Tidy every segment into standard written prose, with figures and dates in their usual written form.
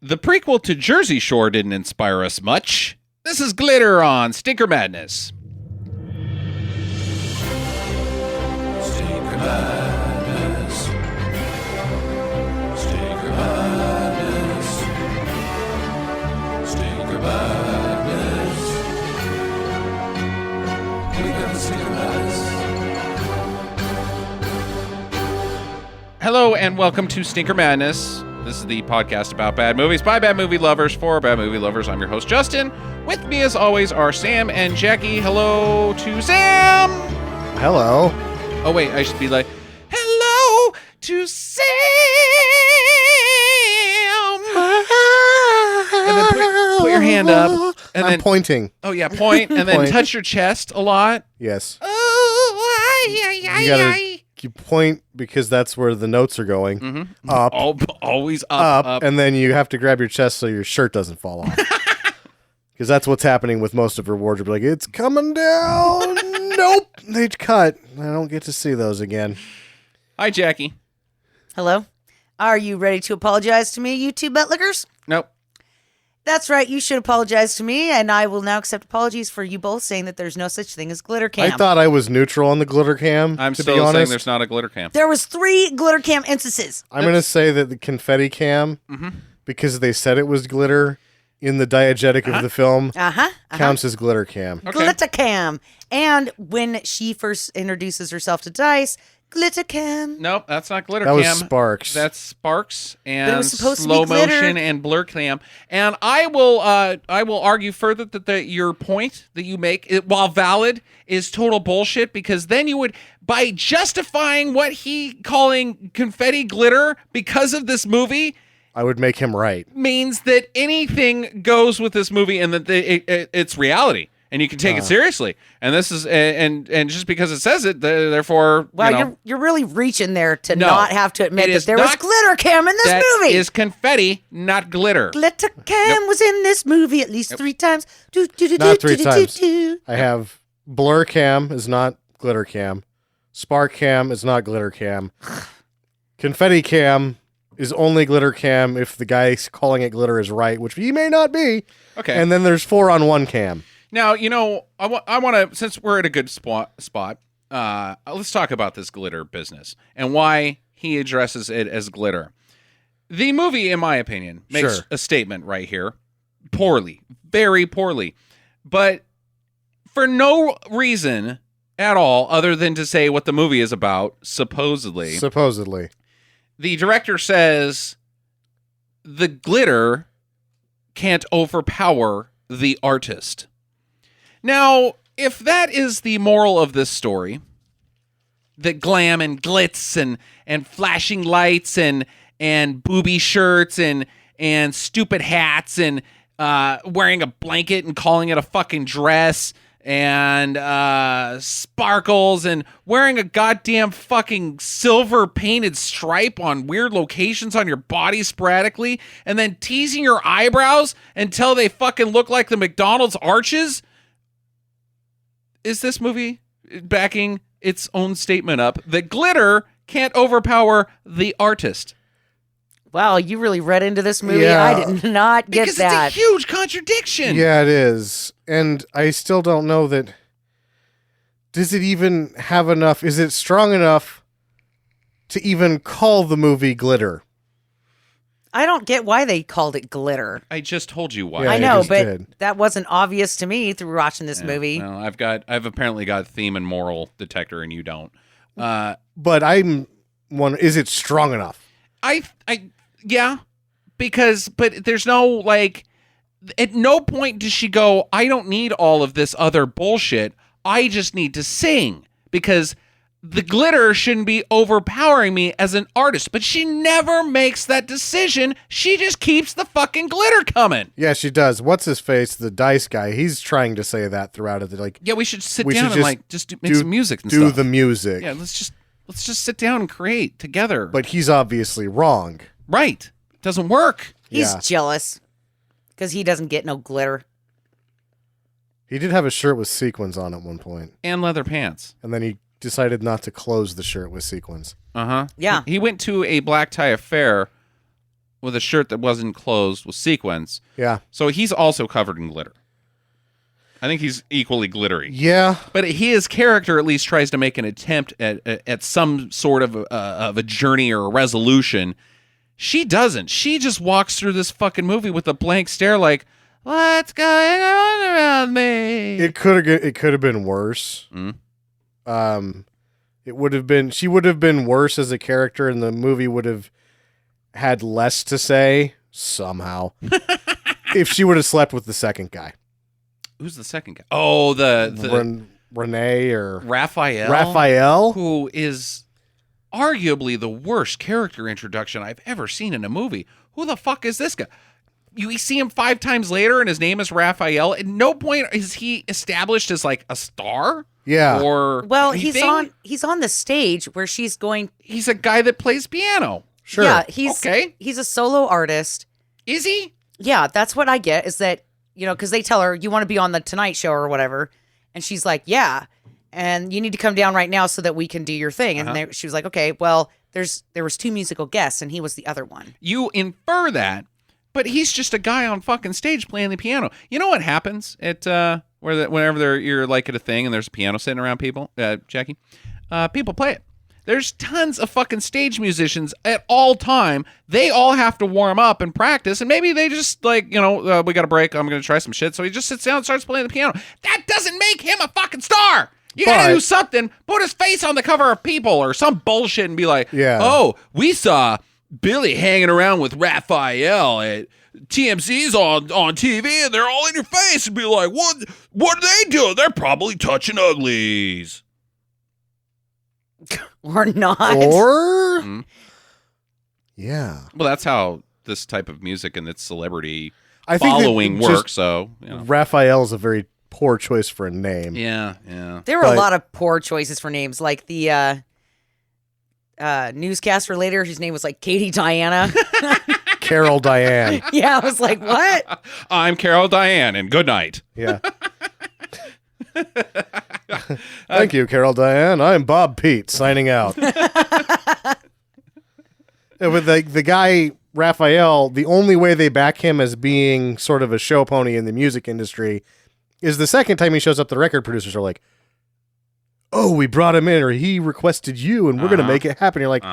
The prequel to Jersey Shore didn't inspire us much. This is Glitter on Stinker Madness. Stinker Madness. Stinker Madness. Stinker Madness. We got the Stinker Madness. Hello and welcome to Stinker Madness. This is the podcast about bad movies by bad movie lovers for bad movie lovers. I'm your host, Justin. With me, as always, are Sam and Jackie. Hello to Sam. Hello. Oh, wait, I should be like, hello to Sam. And then put your hand up. And I'm then pointing. Oh, yeah, point. And then Point. touch your chest a lot. Yes. Oh, You point because that's where the notes are going. Mm-hmm. Up. Always up. And then you have to grab your chest so your shirt doesn't fall off. Because that's what's happening with most of her wardrobe. Like, it's coming down. Nope. They cut. I don't get to see those again. Hi, Jackie. Hello. Are you ready to apologize to me, you two buttlickers? Nope. That's right. You should apologize to me, and I will now accept apologies for you both saying that there's no such thing as glitter cam. I thought I was neutral on the glitter cam. I'm to still be saying honest. there's not a glitter cam. There was 3 glitter cam instances. I'm going to say that the confetti cam, because they said it was glitter in the diegetic of the film, counts as glitter cam. Okay. Glitter cam. And when she first introduces herself to Dice, glitter cam. Nope, that's not glitter That was cam. Sparks. That's Sparks But it and was supposed to be slow glitter. motion and blur cam. And I will argue further that your point that you make, while valid, is total bullshit, because then you would, by justifying what he calling confetti glitter because of this movie, I would make him right. means that anything goes with this movie and that it's reality. And you can take it seriously, and this is and just because it says it, therefore, Wow, you're really reaching there to No, not have to admit it that is there was not- glitter cam in this that movie. is confetti, not glitter. Glitter cam was in this movie at least 3 times. Not 3 times. I have blur cam is not glitter cam. Spark cam is not glitter cam. Confetti cam is only glitter cam if the guy calling it glitter is right, which he may not be. Okay. And then there's 4-on-1 cam. Now, I want to, since we're at a good spot, let's talk about this glitter business and why he addresses it as glitter. The movie, in my opinion, makes Sure. a statement right here. Poorly. Very poorly. But for no reason at all other than to say what the movie is about, supposedly. Supposedly. The director says the glitter can't overpower the artist. Now, if that is the moral of this story, that glam and glitz and flashing lights and booby shirts and stupid hats and wearing a blanket and calling it a fucking dress and sparkles and wearing a goddamn fucking silver painted stripe on weird locations on your body sporadically and then teasing your eyebrows until they fucking look like the McDonald's arches. Is this movie backing its own statement up that glitter can't overpower the artist? Wow, you really read into this movie. Yeah. I did not get Because that. it's a huge contradiction. Yeah, it is. And I still don't know that. Does it even have enough? Is it strong enough to even call the movie glitter? I don't get why they called it glitter. I just told you why. Yeah, I you know, just but did. that wasn't obvious to me through watching this movie. Well, I've apparently got theme and moral detector, and you don't. But I'm one. Is it strong enough? Yeah, but there's no, like, at no point does she go, I don't need all of this other bullshit. I just need to sing because the glitter shouldn't be overpowering me as an artist. But she never makes that decision. She just keeps the fucking glitter coming. Yeah, she does. What's his face? The Dice guy. He's trying to say that throughout it. Like, Yeah, we should sit We down should and like just make some music and do stuff. the music. Yeah, let's just sit down and create together. But he's obviously wrong. Right. Doesn't work. He's Yeah. jealous because he doesn't get no glitter. He did have a shirt with sequins on at one point, And leather pants. and then he decided not to close the shirt with sequins. Uh-huh. Yeah. He went to a black tie affair with a shirt that wasn't closed with sequins. Yeah. So he's also covered in glitter. I think he's equally glittery. Yeah. But his character at least tries to make an attempt at some sort of a journey or a resolution. She doesn't. She just walks through this fucking movie with a blank stare like, what's going on around me? It could have been worse. It would have been, she would have been worse as a character, and the movie would have had less to say somehow if she would have slept with the second guy. Who's the second guy? Oh, the Renee or Raphael, who is arguably the worst character introduction I've ever seen in a movie. Who the fuck is this guy? You see him 5 times later, and his name is Raphael. At no point is he established as like a star. Yeah. Or anything. he's on the stage where she's going. He's a guy that plays piano. Sure. Yeah, he's a solo artist. Is he? Yeah, that's what I get. Is that, because they tell her, you want to be on the Tonight Show or whatever, and she's like, yeah, and you need to come down right now so that we can do your thing. And she was like, okay, well, there was 2 musical guests, and he was the other one. You infer that, but he's just a guy on fucking stage playing the piano. You know what happens at whenever you're like at a thing and there's a piano sitting around people, Jackie? People play it. There's tons of fucking stage musicians at all time. They all have to warm up and practice, and maybe they just like, we got a break. I'm going to try some shit. So he just sits down and starts playing the piano. That doesn't make him a fucking star. You got to do something. Put his face on the cover of People or some bullshit and be like, oh, we saw Billy hanging around with Raphael at TMZ's on TV, and they're all in your face, and be like, what are they doing? They're probably touching uglies. Or not. Or yeah. Well, that's how this type of music and its celebrity think following works. So Raphael is a very poor choice for a name. Yeah. There were a lot of poor choices for names, like the newscaster later, whose name was like Katie Diana. Carol Diane. Yeah, I was like, what? I'm Carol Diane, and good night. Yeah. Thank you, Carol Diane. I'm Bob Pete, signing out. With the guy, Raphael, the only way they back him as being sort of a show pony in the music industry is the second time he shows up, the record producers are like, oh, we brought him in, or he requested you, and we're going to make it happen. You're like,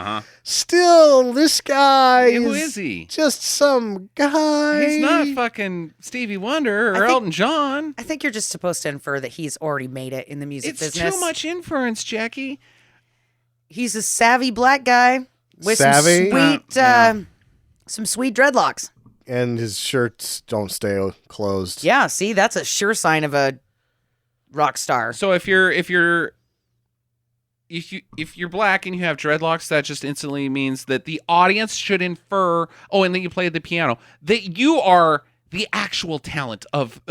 still, this guy who is he? Just some guy. He's not fucking Stevie Wonder or Elton John. I think you're just supposed to infer that he's already made it in the music business. It's too much inference, Jackie. He's a savvy black guy with Savvy? some sweet dreadlocks. And his shirts don't stay closed. Yeah, see, that's a sure sign of a rock star. So if you're black and you have dreadlocks, that just instantly means that the audience should infer, and then you play the piano, that you are the actual talent of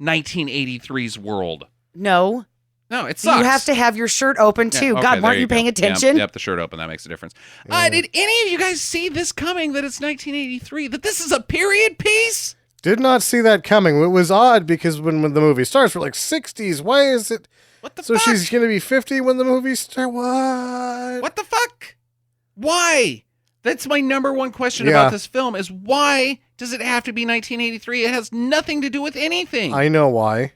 1983's world. No, it sucks. You have to have your shirt open too. Okay, God, weren't you paying attention? Yep, the shirt open. That makes a difference. Did any of you guys see this coming, that it's 1983, that this is a period piece? Did not see that coming. It was odd because when the movie starts, we're like 60s. Why is it? What the so fuck? She's going to be 50 when the movie starts? What? What the fuck? Why? That's my number one question about this film is why does it have to be 1983? It has nothing to do with anything. I know why.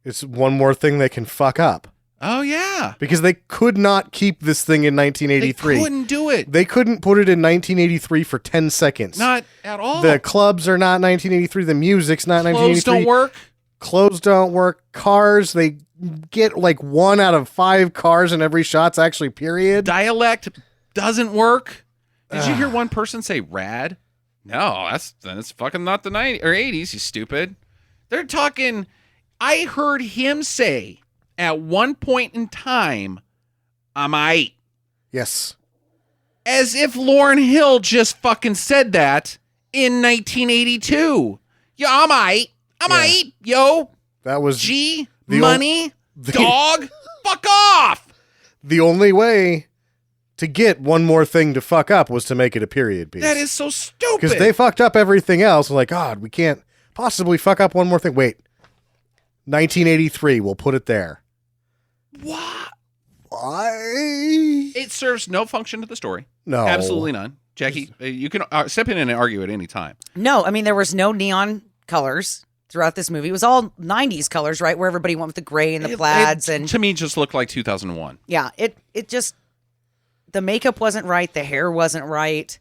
It's one more thing they can fuck up. Oh, yeah. Because they could not keep this thing in 1983. They couldn't do it. They couldn't put it in 1983 for 10 seconds. Not at all. The clubs are not 1983. The music's not 1983. Clothes don't work. Clothes don't work. Cars, they get like 1 out of 5 cars in every shot's actually period. Dialect doesn't work. Did you hear one person say rad? No, that's fucking not the 90s or 80s, you stupid. They're talking... I heard him say at one point in time, I'm aight. Yes. As if Lauryn Hill just fucking said that in 1982. Yeah, I'm aight, yo. That was G, money, dog, fuck off. The only way to get one more thing to fuck up was to make it a period piece. That is so stupid. Because they fucked up everything else. Like, God, we can't possibly fuck up one more thing. Wait. 1983, we'll put it there. What? Why? It serves no function to the story. No. Absolutely none. Jackie, you can step in and argue at any time. No, I mean, there was no neon colors throughout this movie. It was all 90s colors, right? Where everybody went with the gray and the plaids. And to me, just looked like 2001. yeah, it just, the makeup wasn't right. The hair wasn't right.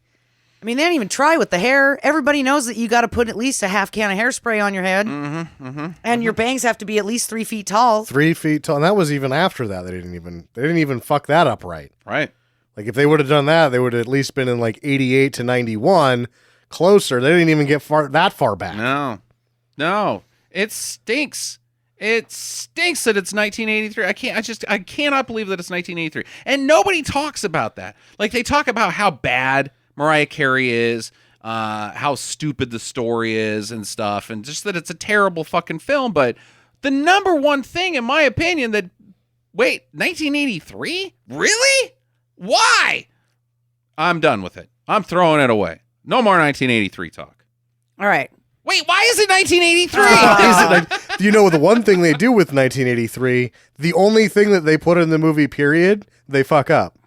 I mean, they didn't even try with the hair. Everybody knows that you got to put at least a half can of hairspray on your head. And your bangs have to be at least 3 feet tall. 3 feet tall. And that was even after that. They didn't even fuck that up right. Right. Like if they would have done that, they would have at least been in like 88 to 91 closer. They didn't even get that far back. No. It stinks. It stinks that it's 1983. I cannot believe that it's 1983. And nobody talks about that. Like they talk about how bad Mariah Carey is, how stupid the story is and stuff, and just that it's a terrible fucking film. But the number one thing, in my opinion, 1983? Really? Why? I'm done with it. I'm throwing it away. No more 1983 talk. All right. Wait, why is it 1983? You know, the one thing they do with 1983, the only thing that they put in the movie, period, they fuck up.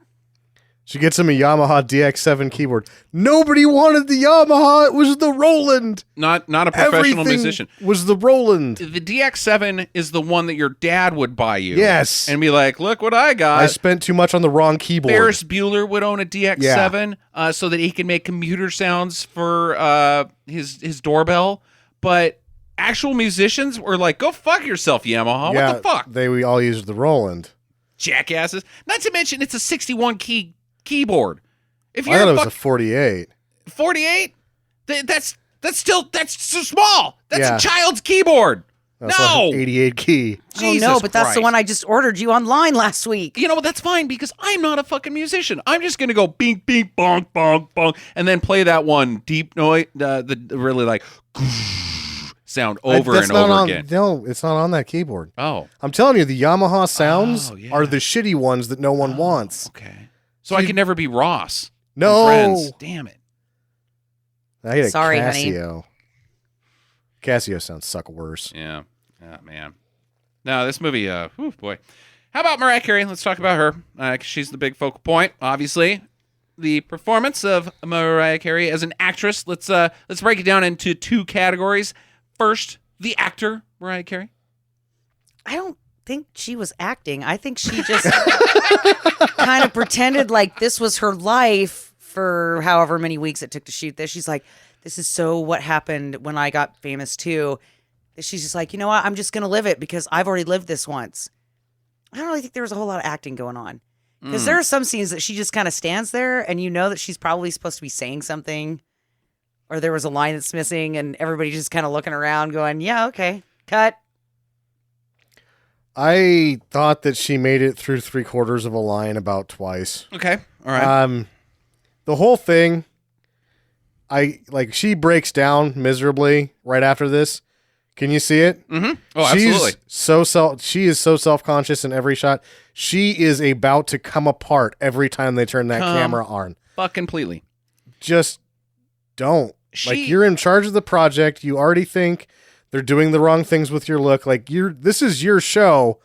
She gets him a Yamaha DX7 keyboard. Nobody wanted the Yamaha. It was the Roland. Not a professional Everything musician. Was the Roland. The DX7 is the one that your dad would buy you. Yes. And be like, look what I got. I spent too much on the wrong keyboard. Ferris Bueller would own a DX7 so that he can make computer sounds for his doorbell. But actual musicians were like, go fuck yourself, Yamaha. Yeah, what the fuck? We all used the Roland. Jackasses. Not to mention, it's a 61 key keyboard. If I you're thought it was a 48. 48, that's too small. That's Yeah. a child's keyboard. That's No. like an 88 key. Jesus no, but that's the Christ. one I just ordered you online last week. You know what? That's fine because I'm not a fucking musician. I'm just gonna go bing, bing, bonk, bonk, bonk, and then play that one deep noise, the really like sound over That's and not over on, again. No, it's not on that keyboard. Oh, I'm telling you, the Yamaha sounds yeah. are the shitty ones that no one wants. okay. So I can never be Ross. from No. Friends. Damn it. I hate a Sorry, honey. Casio. Casio sounds suck worse. Yeah. Oh, man. No, this movie, whew, boy. How about Mariah Carey? Let's talk about her. 'Cause she's the big focal point, obviously. The performance of Mariah Carey as an actress. Let's break it down into two categories. First, the actor, Mariah Carey. I don't think she was acting. I think she just kind of pretended like this was her life for however many weeks it took to shoot this. She's like, this is so what happened when I got famous too. She's just like, you know what? I'm just going to live it because I've already lived this once. I don't really think there was a whole lot of acting going on. Because there are some scenes that she just kind of stands there and you know that she's probably supposed to be saying something. Or there was a line that's missing and everybody just kind of looking around going, yeah, okay, cut. I thought that she made it through 3/4 of a line about twice. Okay. All right. The whole thing, she breaks down miserably right after this. Can you see it? Mm-hmm. Oh, absolutely. She is so self-conscious in every shot. She is about to come apart every time they turn that camera on. Fuck completely. Just don't. You're in charge of the project. You already think they're doing the wrong things with your look. This is your show.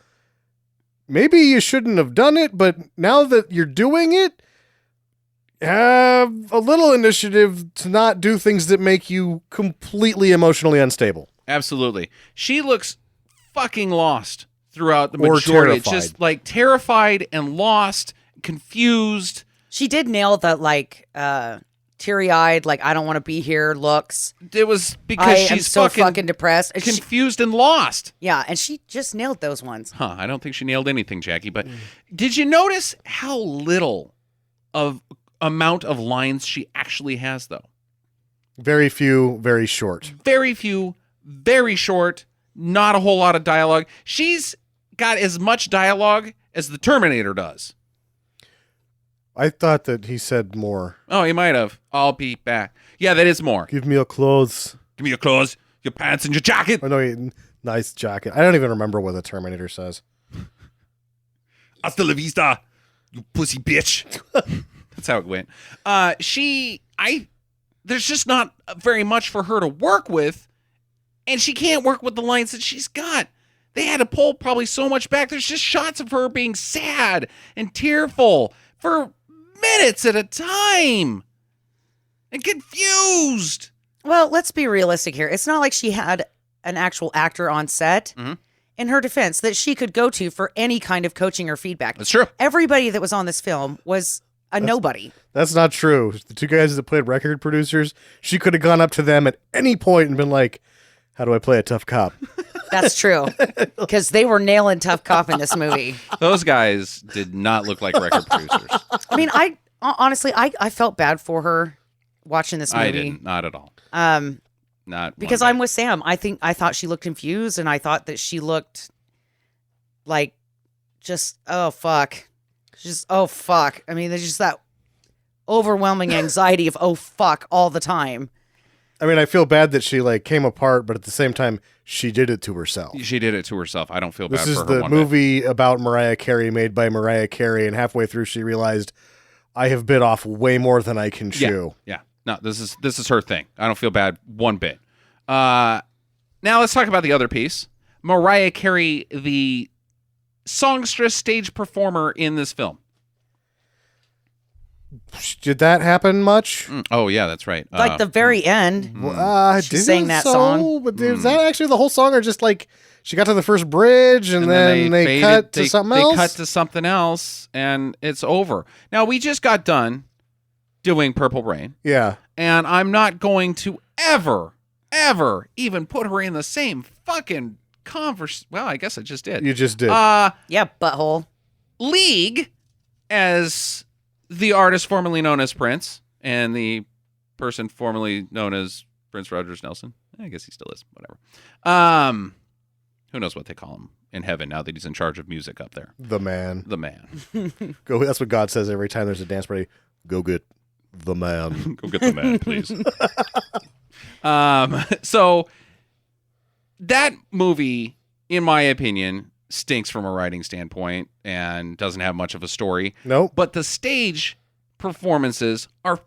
Maybe you shouldn't have done it, but now that you're doing it, have a little initiative to not do things that make you completely emotionally unstable. Absolutely. She looks fucking lost throughout the Or majority. terrified. Just like terrified and lost, confused. She did nail the teary-eyed, like I don't want to be here looks. It was because I am she's so fucking depressed. confused and lost. Yeah, and she just nailed those ones. Huh, I don't think she nailed anything, Jackie, but did you notice how little of amount of lines she actually has though? Very few, very short. Very few, very short, not a whole lot of dialogue. She's got as much dialogue as the Terminator does. I thought that he said more. Oh, he might have. I'll be back. Yeah, that is more. Give me your clothes. Give me your clothes, your pants, and your jacket. Oh, no, nice jacket. I don't even remember what the Terminator says. Hasta la vista, you pussy bitch. That's how it went. There's just not very much for her to work with, and she can't work with the lines that she's got. They had to pull probably so much back. There's just shots of her being sad and tearful for minutes at a time. and confused. Well, let's be realistic here. It's not like she had an actual actor on set. In her defense, that she could go to for any kind of coaching or feedback. That's true. Everybody that was on this film was a nobody. That's not true. The two guys that played record producers, she could have gone up to them at any point and been like, how do I play a tough cop? That's true. Because they were nailing tough cop in this movie. Those guys did not look like record producers. I mean, I honestly, I felt bad for her watching this movie. I didn't. Not at all. Not because one bit. I'm with Sam. I thought she looked confused, and I thought that she looked like just oh fuck. I mean, there's just that overwhelming anxiety of oh fuck all the time. I mean, I feel bad that she like came apart, but at the same time, she did it to herself. She did it to herself. I don't feel bad This for is her the one bit. movie about Mariah Carey made by Mariah Carey, and halfway through she realized, I have bit off way more than I can chew. Yeah. No, this is her thing. I don't feel bad one bit. Now let's talk about the other piece. Mariah Carey, the songstress stage performer in this film. Did that happen much? Oh yeah, that's right. Like the very end. She didn't sang that so, song. But is that actually the whole song, or just like she got to the first bridge and then they faded- cut to something else? They cut to something else, and it's over. Now we just got done doing Purple Rain, Yeah. and I'm not going to ever even put her in the same fucking converse. Well, I guess I just did. You just did. Yeah, butthole. League as the artist formerly known as Prince and the person formerly known as Prince Rogers Nelson. I guess he still is. Whatever. Who knows what they call him in heaven now that he's in charge of music up there. The man. The man. Go. That's what God says every time there's a dance party. Go get the man. Go get the man, please. So that movie, in my opinion, stinks from a writing standpoint and doesn't have much of a story. Nope. But the stage performances are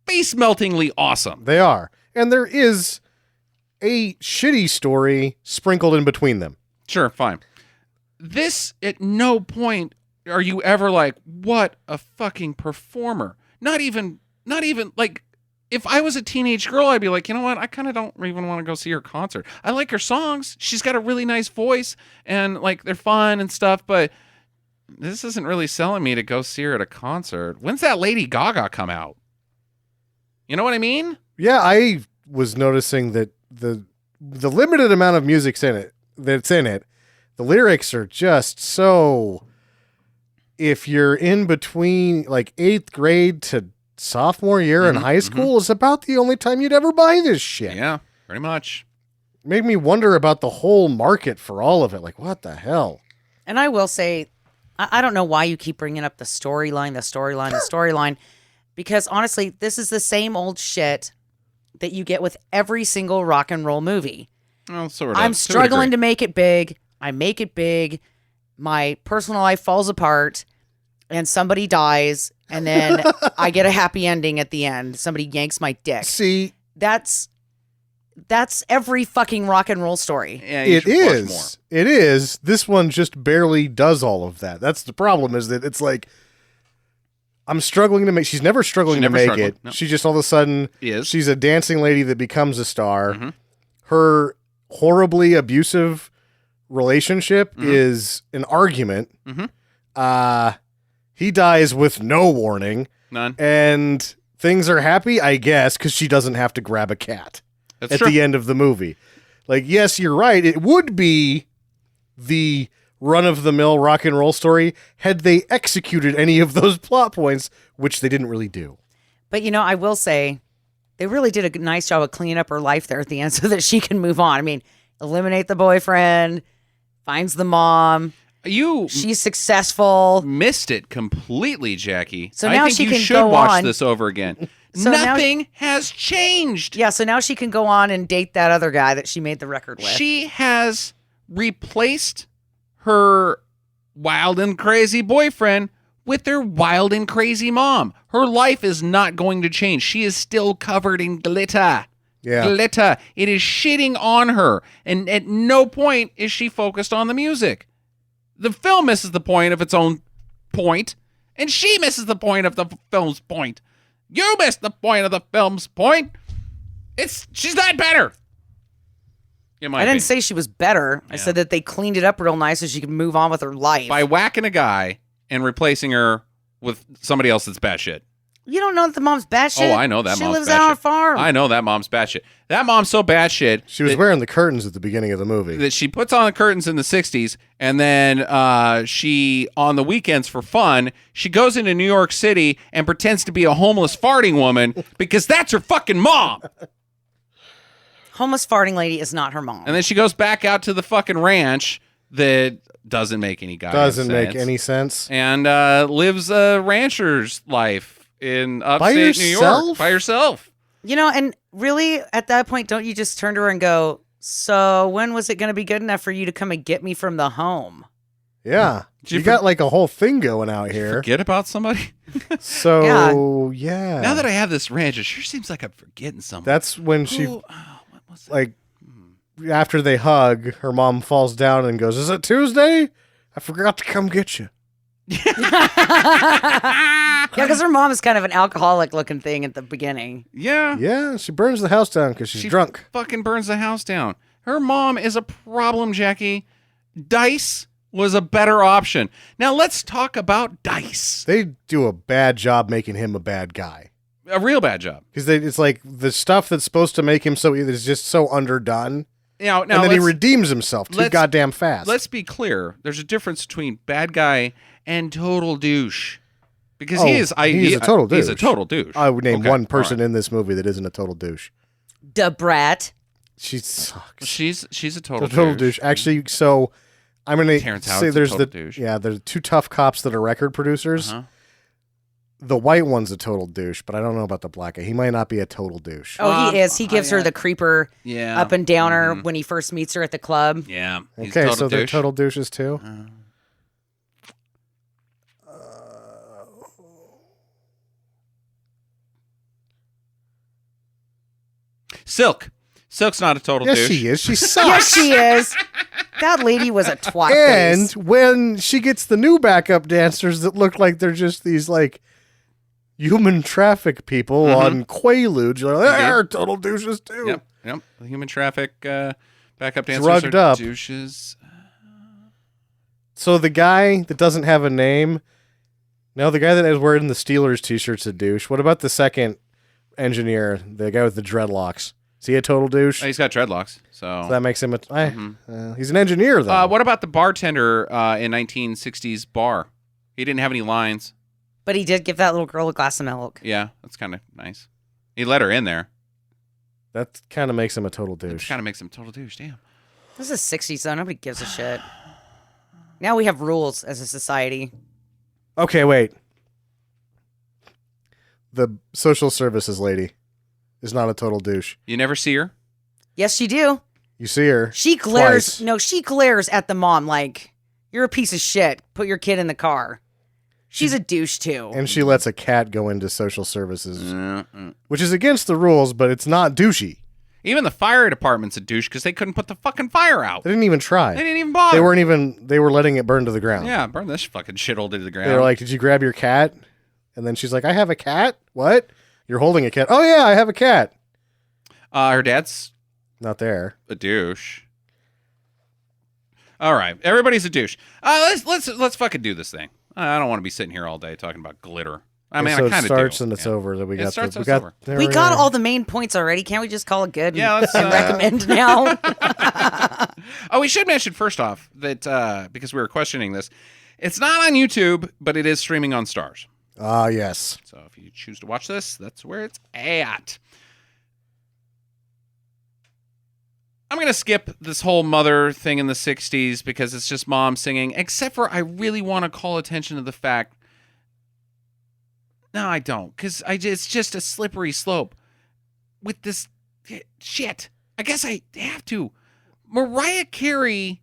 face-meltingly awesome. They are. And there is a shitty story sprinkled in between them. Sure, fine. This, at no point are you ever like, what a fucking performer. Not even like, if I was a teenage girl, I'd be like, you know what? I kind of don't even want to go see her concert. I like her songs. She's got a really nice voice and like they're fun and stuff, but this isn't really selling me to go see her at a concert. When's that Lady Gaga come out? You know what I mean? Yeah, I was noticing that the limited amount of music's in it that's in it, the lyrics are just so. If you're in between like 8th grade to sophomore year in high school, it's about the only time you'd ever buy this shit. Yeah, pretty much. Made me wonder about the whole market for all of it. Like, what the hell? And I will say, I don't know why you keep bringing up the storyline, because honestly, this is the same old shit that you get with every single rock and roll movie. Well, sort of. I'm struggling to make it big. I make it big. My personal life falls apart and somebody dies. And then I get a happy ending at the end. Somebody yanks my dick. See, That's every fucking rock and roll story. Yeah, you it should watch is. more. It is. This one just barely does all of that. That's the problem, is that it's like, I'm struggling to make, she's never struggling She's to never make struggling. it. No. She just all of a sudden, Is. she's a dancing lady that becomes a star. Mhm. Her horribly abusive relationship Mm-hmm. is an argument. Mhm. He dies with no warning, None. and things are happy, I guess, because she doesn't have to grab a cat That's at true. the end of the movie. Like, yes, you're right. It would be the run-of-the-mill rock and roll story had they executed any of those plot points, which they didn't really do. But you know, I will say they really did a nice job of cleaning up her life there at the end so that she can move on. I mean, eliminate the boyfriend, finds the mom. You She's successful. missed it completely, Jackie. So I now think she you can should go watch on. this over again. So now- Nothing has changed. Yeah, so now she can go on and date that other guy that she made the record with. She has replaced her wild and crazy boyfriend with their wild and crazy mom. Her life is not going to change. She is still covered in glitter. Yeah. Glitter. It is shitting on her. And at no point is she focused on the music. The film misses the point of its own point, and she misses the point of the film's point. You missed the point of the film's point. She's not better. I didn't say she was better. I said that they cleaned it up real nice so she could move on with her life. By whacking a guy and replacing her with somebody else that's batshit. You don't know that the mom's batshit? Oh, I know that she mom's lives out on a farm. I know that mom's batshit. That mom's so batshit. She was wearing the curtains at the beginning of the movie. That she puts on the curtains in the 60s, and then she, on the weekends for fun, she goes into New York City and pretends to be a homeless farting woman because that's her fucking mom. Homeless farting lady is not her mom. And then she goes back out to the fucking ranch that doesn't make any goddamn sense. Doesn't make any sense. And lives a rancher's life in upstate New York. yourself? By herself. You know, and really, at that point, don't you just turn to her and go, so when was it going to be good enough for you to come and get me from the home? Yeah. You got like a whole thing going out here. Forget about somebody? So, yeah. Now that I have this ranch, it sure seems like I'm forgetting something. That's when she, what was that? like, after they hug, her mom falls down and goes, "Is it Tuesday? I forgot to come get you." Yeah, because her mom is kind of an alcoholic looking thing at the beginning. Yeah. Yeah, she burns the house down because she's drunk. Fucking burns the house down. Her mom is a problem, Jackie. Dice was a better option. Now let's talk about Dice. They do a bad job making him a bad guy. A real bad job. Because it's like the stuff that's supposed to make him so is just so underdone. Now and then he redeems himself too goddamn fast. Let's be clear. There's a difference between bad guy and total douche. Because he's a total douche. He's a total douche. I would name one person in this movie that isn't a total douche. Da Brat. She sucks. She's a total douche. Actually, so I'm going to say there's douche. there's two tough cops that are record producers. Uh-huh. The white one's a total douche, but I don't know about the black guy. He might not be a total douche. Oh, he is. He gives her the creeper up and downer when he first meets her at the club. Yeah. Okay, so they're total douches too? Silk. Silk's not a total yes, douche. She is. She sucks. Yes, she is. That lady was a twat. And when she gets the new backup dancers that look like they're just these like human traffic people on Quaaludes, you're like, they're total douches too. Yep. The human traffic backup dancers drugged are up douches. So the guy that doesn't have a name, no, the guy that is wearing the Steelers t-shirt's a douche. What about the second engineer, the guy with the dreadlocks? Is he a total douche? He's got dreadlocks, so that makes him he's an engineer, though. What about the bartender in 1960s bar? He didn't have any lines. But he did give that little girl a glass of milk. Yeah, that's kind of nice. He let her in there. That kind of makes him a total douche. Kind of makes him a total douche, damn. This is 60s, though. Nobody gives a shit. Now we have rules as a society. Okay, wait. The social services lady is not a total douche. You never see her? Yes, you do. You see her. She glares. twice. No, she glares at the mom like, you're a piece of shit. Put your kid in the car. She's a douche, too. And she lets a cat go into social services, which is against the rules, but it's not douchey. Even the fire department's a douche because they couldn't put the fucking fire out. They didn't even try. They didn't even bother. They were letting it burn to the ground. Yeah, burn this fucking shithole to the ground. They were like, "Did you grab your cat?" And then she's like, "I have a cat." What? You're holding a cat? Oh yeah, I have a cat. Her dad's not there. A douche. All right, everybody's a douche. Let's fucking do this thing. I don't want to be sitting here all day talking about glitter. I mean, so I kind of do. It starts and it's over. That we got. We got all the main points already. Can't we just call it good? Yeah, let's recommend now. Oh, we should mention first off that because we were questioning this, it's not on YouTube, but it is streaming on Stars. Ah, yes. So if you choose to watch this, that's where it's at. I'm going to skip this whole mother thing in the 60s because it's just mom singing, except for I really want to call attention to the fact. No, I don't, because it's just a slippery slope with this shit. I guess I have to. Mariah Carey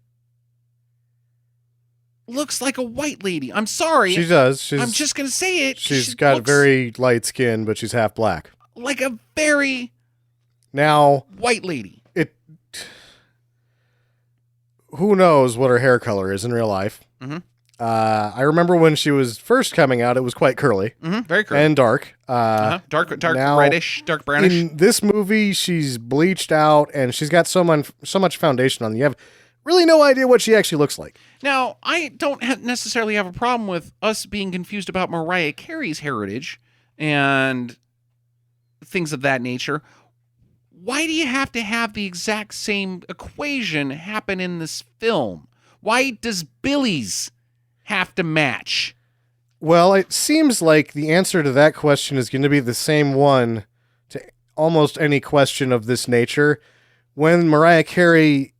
looks like a white lady. I'm sorry. She does. I'm just going to say it. She's got very light skin, but she's half black. Like a very white lady. Who knows what her hair color is in real life? Mm-hmm. I remember when she was first coming out, it was quite curly Very curly. and dark. Dark now, reddish, dark brownish. In this movie, she's bleached out and she's got so much foundation on. You have really no idea what she actually looks like. Now, I don't necessarily have a problem with us being confused about Mariah Carey's heritage and things of that nature. Why do you have to have the exact same equation happen in this film? Why does Billy's have to match? Well, it seems like the answer to that question is going to be the same one to almost any question of this nature. When Mariah Carey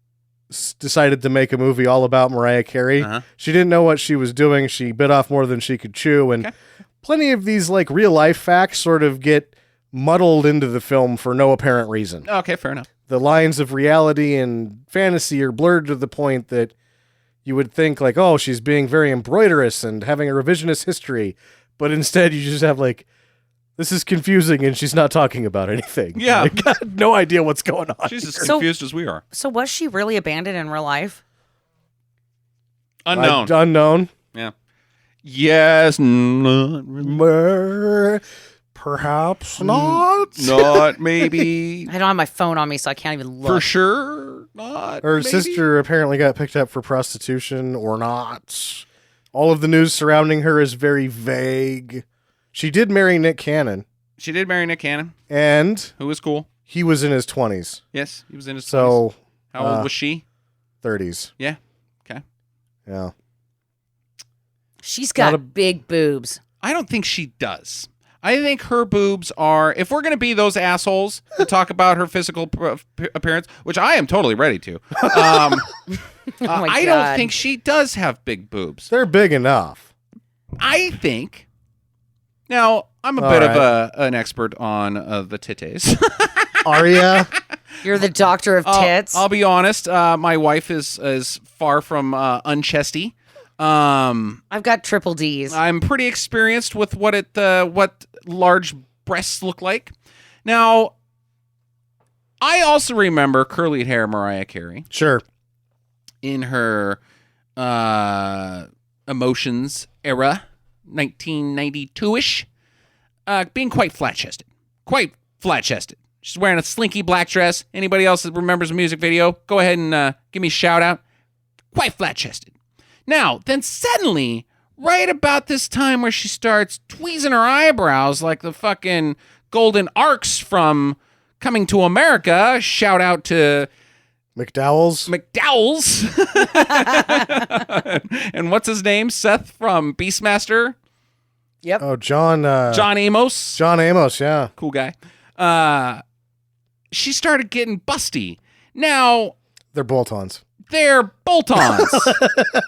decided to make a movie all about Mariah Carey, she didn't know what she was doing. She bit off more than she could chew, and plenty of these like real life facts sort of get muddled into the film for no apparent reason. Okay, fair enough. The lines of reality and fantasy are blurred to the point that you would think like, oh, she's being very embroiderous and having a revisionist history, but instead you just have like, this is confusing and she's not talking about anything. Yeah. I got no idea what's going on. She's as here. confused as we are. So was she really abandoned in real life? Unknown. Unknown. Yeah. Yes, not really. Perhaps not. Not maybe. I don't have my phone on me, so I can't even look. For sure. Not Her maybe. sister apparently got picked up for prostitution or not. All of the news surrounding her is very vague. She did marry Nick Cannon. She did marry Nick Cannon, And who was cool. he was in his 20s. Yes, he was in his 20s. So, How old was she? 30s. Yeah. Okay. Yeah. She's got Not a- big boobs. I don't think she does. I think her boobs are, if we're going to be those assholes to talk about her physical appearance, which I am totally ready to, my I don't God. think she does have big boobs. They're big enough. I think, now, I'm a All bit of right. an expert on the titties. Aria? You're the doctor of tits. I'll be honest, my wife is far from unchesty. I've got triple D's. I'm pretty experienced with what large breasts look like. Now, I also remember curly hair Mariah Carey Sure. in her Emotions era, 1992-ish, being quite flat-chested. Quite flat-chested. She's wearing a slinky black dress. Anybody else that remembers the music video, go ahead and give me a shout-out. Quite flat-chested. Now, then suddenly, right about this time where she starts tweezing her eyebrows like the fucking golden arcs from Coming to America, shout out to McDowell's? McDowell's. And what's his name? Seth from Beastmaster. Yep. Oh, John Amos. John Amos, yeah. Cool guy. She started getting busty. Now, They're bolt-ons. they're bolt-ons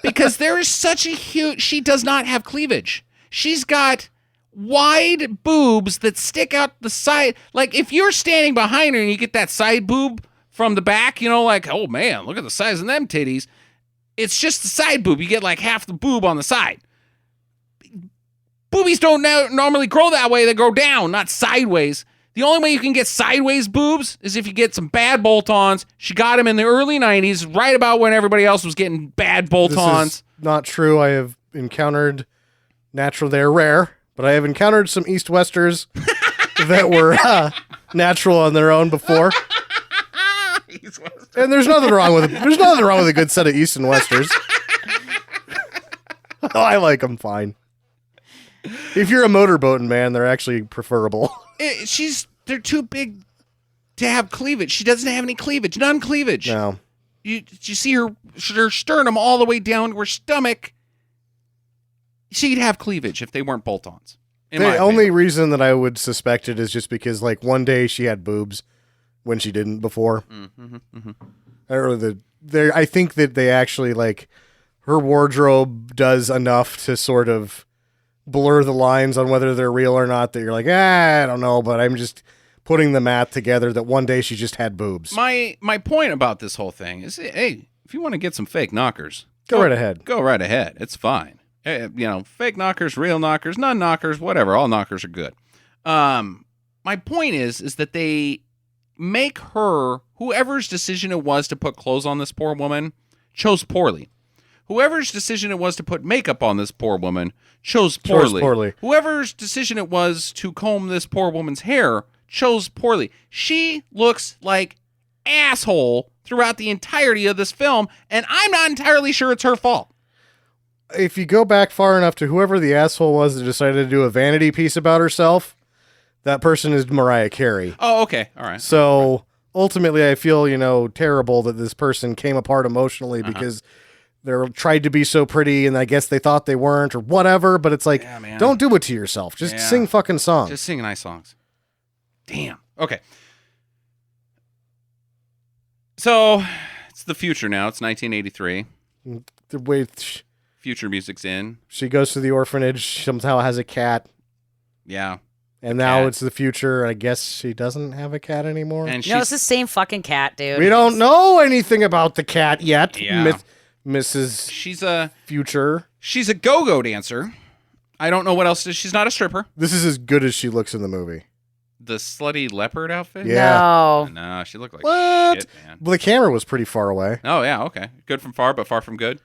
because there is such a huge, she does not have cleavage. She's got wide boobs that stick out the side. Like if you're standing behind her and you get that side boob from the back, you know, like, oh man, look at the size of them titties. It's just the side boob. You get like half the boob on the side. Boobies don't normally grow that way. They grow down, not sideways. The only way you can get sideways boobs is if you get some bad bolt-ons. She got them in the early 90s, right about when everybody else was getting bad This bolt-ons. is not true. I have encountered natural. They're rare, but I have encountered some East-Westers that were natural on their own before. And there's nothing wrong with it. There's nothing wrong with a good set of East and Westers. I like them fine. If you're a motorboating man, they're actually preferable. They're too big to have cleavage. She doesn't have any cleavage, none cleavage. No. You see her sternum all the way down to her stomach. She'd have cleavage if they weren't bolt-ons. The only reason that I would suspect it is just because, like, one day she had boobs when she didn't before. I think that they actually, like, her wardrobe does enough to sort of blur the lines on whether they're real or not, that you're like, I don't know, but I'm just putting the math together that one day she just had boobs. My point about this whole thing is, hey, if you want to get some fake knockers, Go right ahead. Go right ahead. It's fine. Fake knockers, real knockers, non-knockers, whatever. All knockers are good. My point is that they make her, whoever's decision it was to put clothes on this poor woman, chose poorly. Whoever's decision it was to put makeup on this poor woman chose poorly. Whoever's decision it was to comb this poor woman's hair chose poorly. She looks like asshole throughout the entirety of this film, and I'm not entirely sure it's her fault. If you go back far enough to whoever the asshole was that decided to do a vanity piece about herself, that person is Mariah Carey. Oh, okay. All right. So ultimately, I feel, terrible that this person came apart emotionally because they're tried to be so pretty and I guess they thought they weren't or whatever. But it's like, don't do it to yourself. Just sing fucking songs. Just sing nice songs. Damn. Okay. So it's the future now. It's 1983. The way future music's in. She goes to the orphanage, somehow has a cat. Yeah. And now it's the future. I guess she doesn't have a cat anymore. And it's the same fucking cat, dude. We don't know anything about the cat yet, yeah. Mrs. She's a future. She's a go-go dancer. I don't know what else. She's not a stripper. This is as good as she looks in the movie. The slutty leopard outfit? Yeah. No, she looked like what? Shit, man. Well, the camera was pretty far away. Oh, yeah, okay. Good from far, but far from good.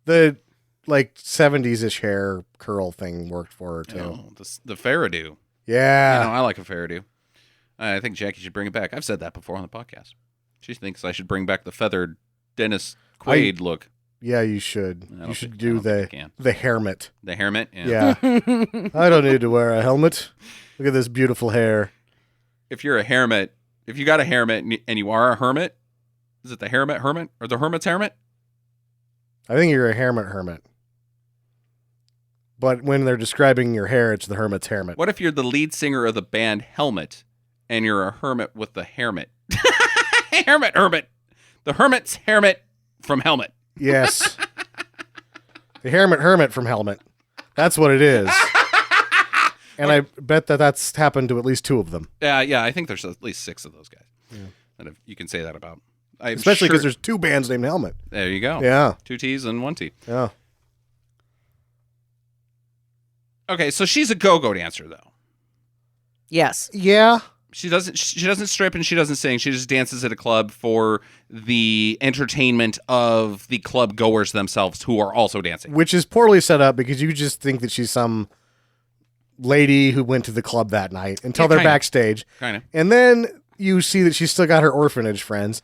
The 70s-ish hair curl thing worked for her too. Oh, the Farradew. Yeah. I like a Farradew. I think Jackie should bring it back. I've said that before on the podcast. She thinks I should bring back the feathered Dennis Quaid look. Yeah, you should. You should do the hairmet. The hairmet? Yeah. I don't need to wear a helmet. Look at this beautiful hair. If you're a hermit, if you got a hairmet and you are a hermit, is it the hermit or the hermit's hermit? I think you're a hermit. But when they're describing your hair, it's the hermit's hermit. What if you're the lead singer of the band Helmet and you're a hermit with the hermit? hermit. The hermit's hermit from Helmet. Yes. The hermit from Helmet. That's what it is. And I bet that's happened to at least 2 of them. Yeah, I think there's at least 6 of those guys. Yeah. You can say that about. Especially because there's 2 bands named Helmet. There you go. Yeah. 2 T's and 1 T. Yeah. Okay, so she's a go-go dancer, though. Yes. Yeah. She doesn't strip and she doesn't sing. She just dances at a club for the entertainment of the club goers themselves who are also dancing. Which is poorly set up because you just think that she's some lady who went to the club that night until they're backstage. Kind of. And then you see that she's still got her orphanage friends,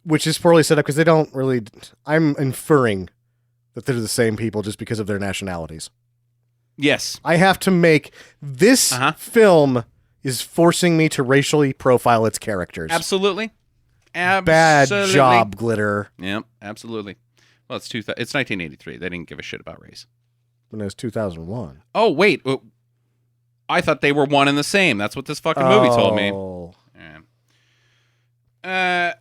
which is poorly set up because they don't really... I'm inferring that they're the same people just because of their nationalities. Yes. I have to make... This film is forcing me to racially profile its characters. Absolutely. Bad job, Glitter. Yep, absolutely. Well, it's 1983. They didn't give a shit about race. When it was 2001. Oh, wait. I thought they were one and the same. That's what this fucking movie told me. Yeah.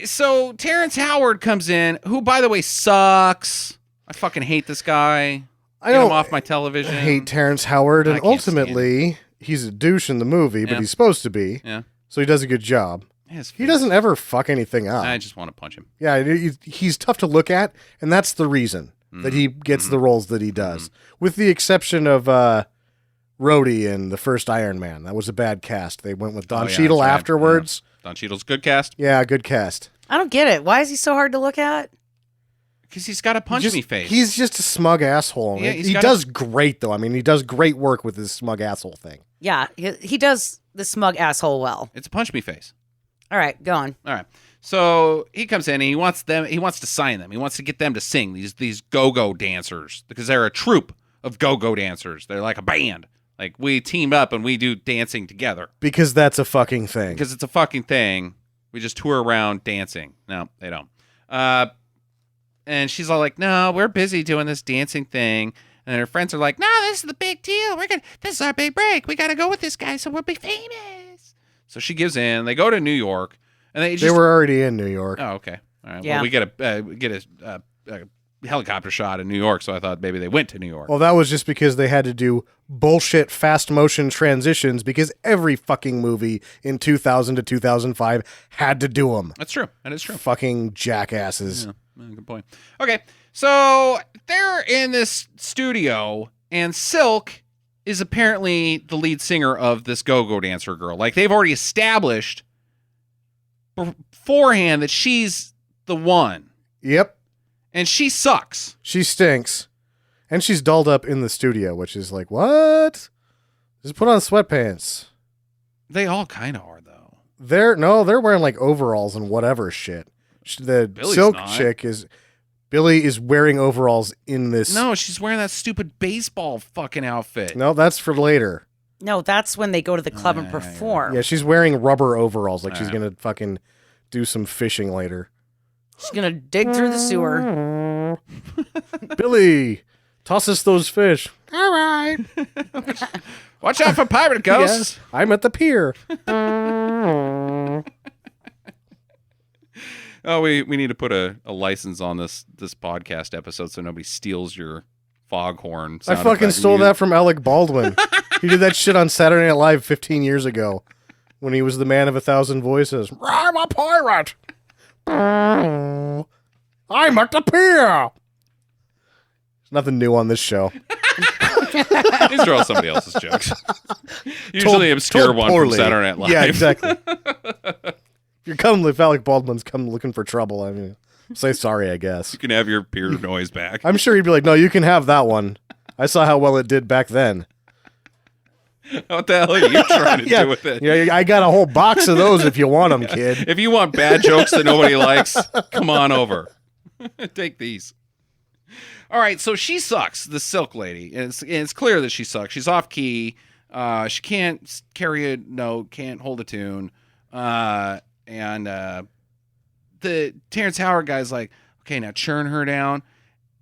So Terrence Howard comes in, who, by the way, sucks. I fucking hate this guy. Get him off my television. I hate Terrence Howard, and ultimately, he's a douche in the movie, but he's supposed to be. Yeah. So he does a good job. He doesn't ever fuck anything up. I just want to punch him. Yeah, he's tough to look at, and that's the reason that he gets the roles that he does. With the exception of Rhodey in the first Iron Man. That was a bad cast. They went with Don Cheadle afterwards. Yeah. Don Cheadle's good cast. Yeah, good cast. I don't get it. Why is he so hard to look at? Because he's got a punch-me face. He's just a smug asshole. Yeah, he does great, though. I mean, he does great work with his smug asshole thing. Yeah, he does the smug asshole well. It's a punch-me face. All right, go on. All right. So he comes in and he wants to sign them. He wants to get them to sing, these go-go dancers, because they're a troupe of go-go dancers. They're like a band. Like, we team up and we do dancing together. Because that's a fucking thing. Because it's a fucking thing. We just tour around dancing. No, they don't. And she's all like, no, we're busy doing this dancing thing. And her friends are like, no, this is the big deal. This is our big break. We got to go with this guy so we'll be famous. So she gives in. They go to New York. And they were already in New York. Oh, okay. All right. Yeah. Well, we get a helicopter shot in New York, so I thought maybe they went to New York. Well, that was just because they had to do bullshit fast motion transitions because every fucking movie in 2000 to 2005 had to do them. That's true. That is true. Fucking jackasses. Yeah, good point. Okay, so they're in this studio, and Silk is apparently the lead singer of this go-go dancer girl. Like, they've already established beforehand that she's the one. Yep. And she sucks. She stinks. And she's dolled up in the studio, which is like, what? Just put on sweatpants. They all kind of are, though. They're wearing like overalls and whatever shit. The Billy's silk not. chick is... Billy is wearing overalls in this. No, she's wearing that stupid baseball fucking outfit. No, that's for later. No, that's when they go to the club and perform. Yeah, she's wearing rubber overalls like she's going to fucking do some fishing later. She's going to dig through the sewer. Billy, toss us those fish. All right. Watch out for pirate ghosts. Yes, I'm at the pier. Oh, we need to put a license on this podcast episode so nobody steals your foghorn. I fucking stole that from Alec Baldwin. He did that shit on Saturday Night Live 15 years ago when he was the man of 1,000 voices. I'm a pirate. I'm at the pier. There's nothing new on this show. These are all somebody else's jokes. Usually obscure told one poorly. from Saturday Night Live. Yeah, exactly. If Alec Baldwin's come looking for trouble, I mean, say sorry, I guess. You can have your peer noise back. I'm sure he'd be like, no, you can have that one. I saw how well it did back then. What the hell are you trying to do with it? Yeah, I got a whole box of those if you want them, kid. If you want bad jokes that nobody likes, come on over. Take these. All right, so she sucks, the Silk lady. And it's clear that she sucks. She's off key. She can't carry a note, can't hold a tune. And the Terrence Howard guy's like, okay, now churn her down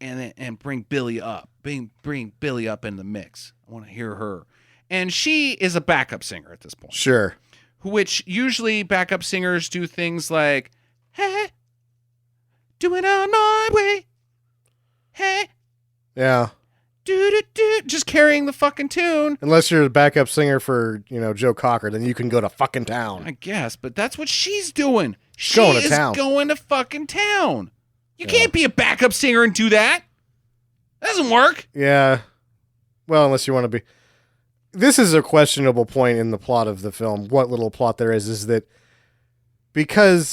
and bring Billy up. Bring Billy up in the mix. I want to hear her. And she is a backup singer at this point. Sure. Which usually backup singers do things like, hey, do it on my way. Hey. Yeah. Do, just carrying the fucking tune. Unless you're a backup singer for, Joe Cocker, then you can go to fucking town. I guess, but that's what she's doing. She Going to is town. going to fucking town. You can't be a backup singer and do that. That doesn't work. Yeah. Well, unless you want to be. This is a questionable point in the plot of the film. What little plot there is that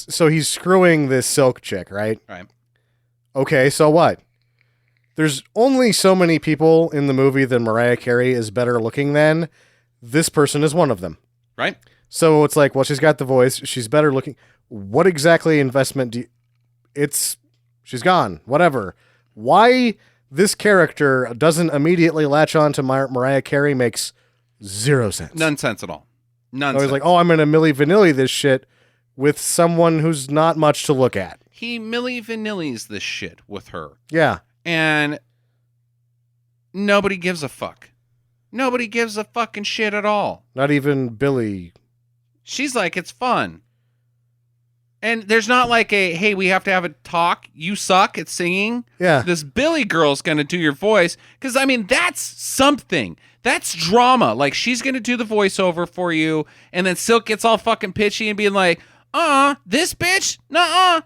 so he's screwing this Silk chick, right? Right. Okay, so what? There's only so many people in the movie that Mariah Carey is better looking than. This person is one of them. Right. So it's like, well, she's got the voice. She's better looking. What exactly investment she's gone. Whatever. Why this character doesn't immediately latch on to Mariah Carey makes zero sense. None sense at all. None I was sense. like, oh, I'm going to Milli Vanilli this shit with someone who's not much to look at. He Milli Vanilli's this shit with her. Yeah. And nobody gives a fuck. Nobody gives a fucking shit at all. Not even Billy. She's like, it's fun. And there's not like hey, we have to have a talk. You suck at singing. Yeah. This Billy girl's going to do your voice. Because, I mean, that's something. That's drama. Like, she's going to do the voiceover for you. And then Silk gets all fucking pitchy and being like, this bitch? Nuh-uh.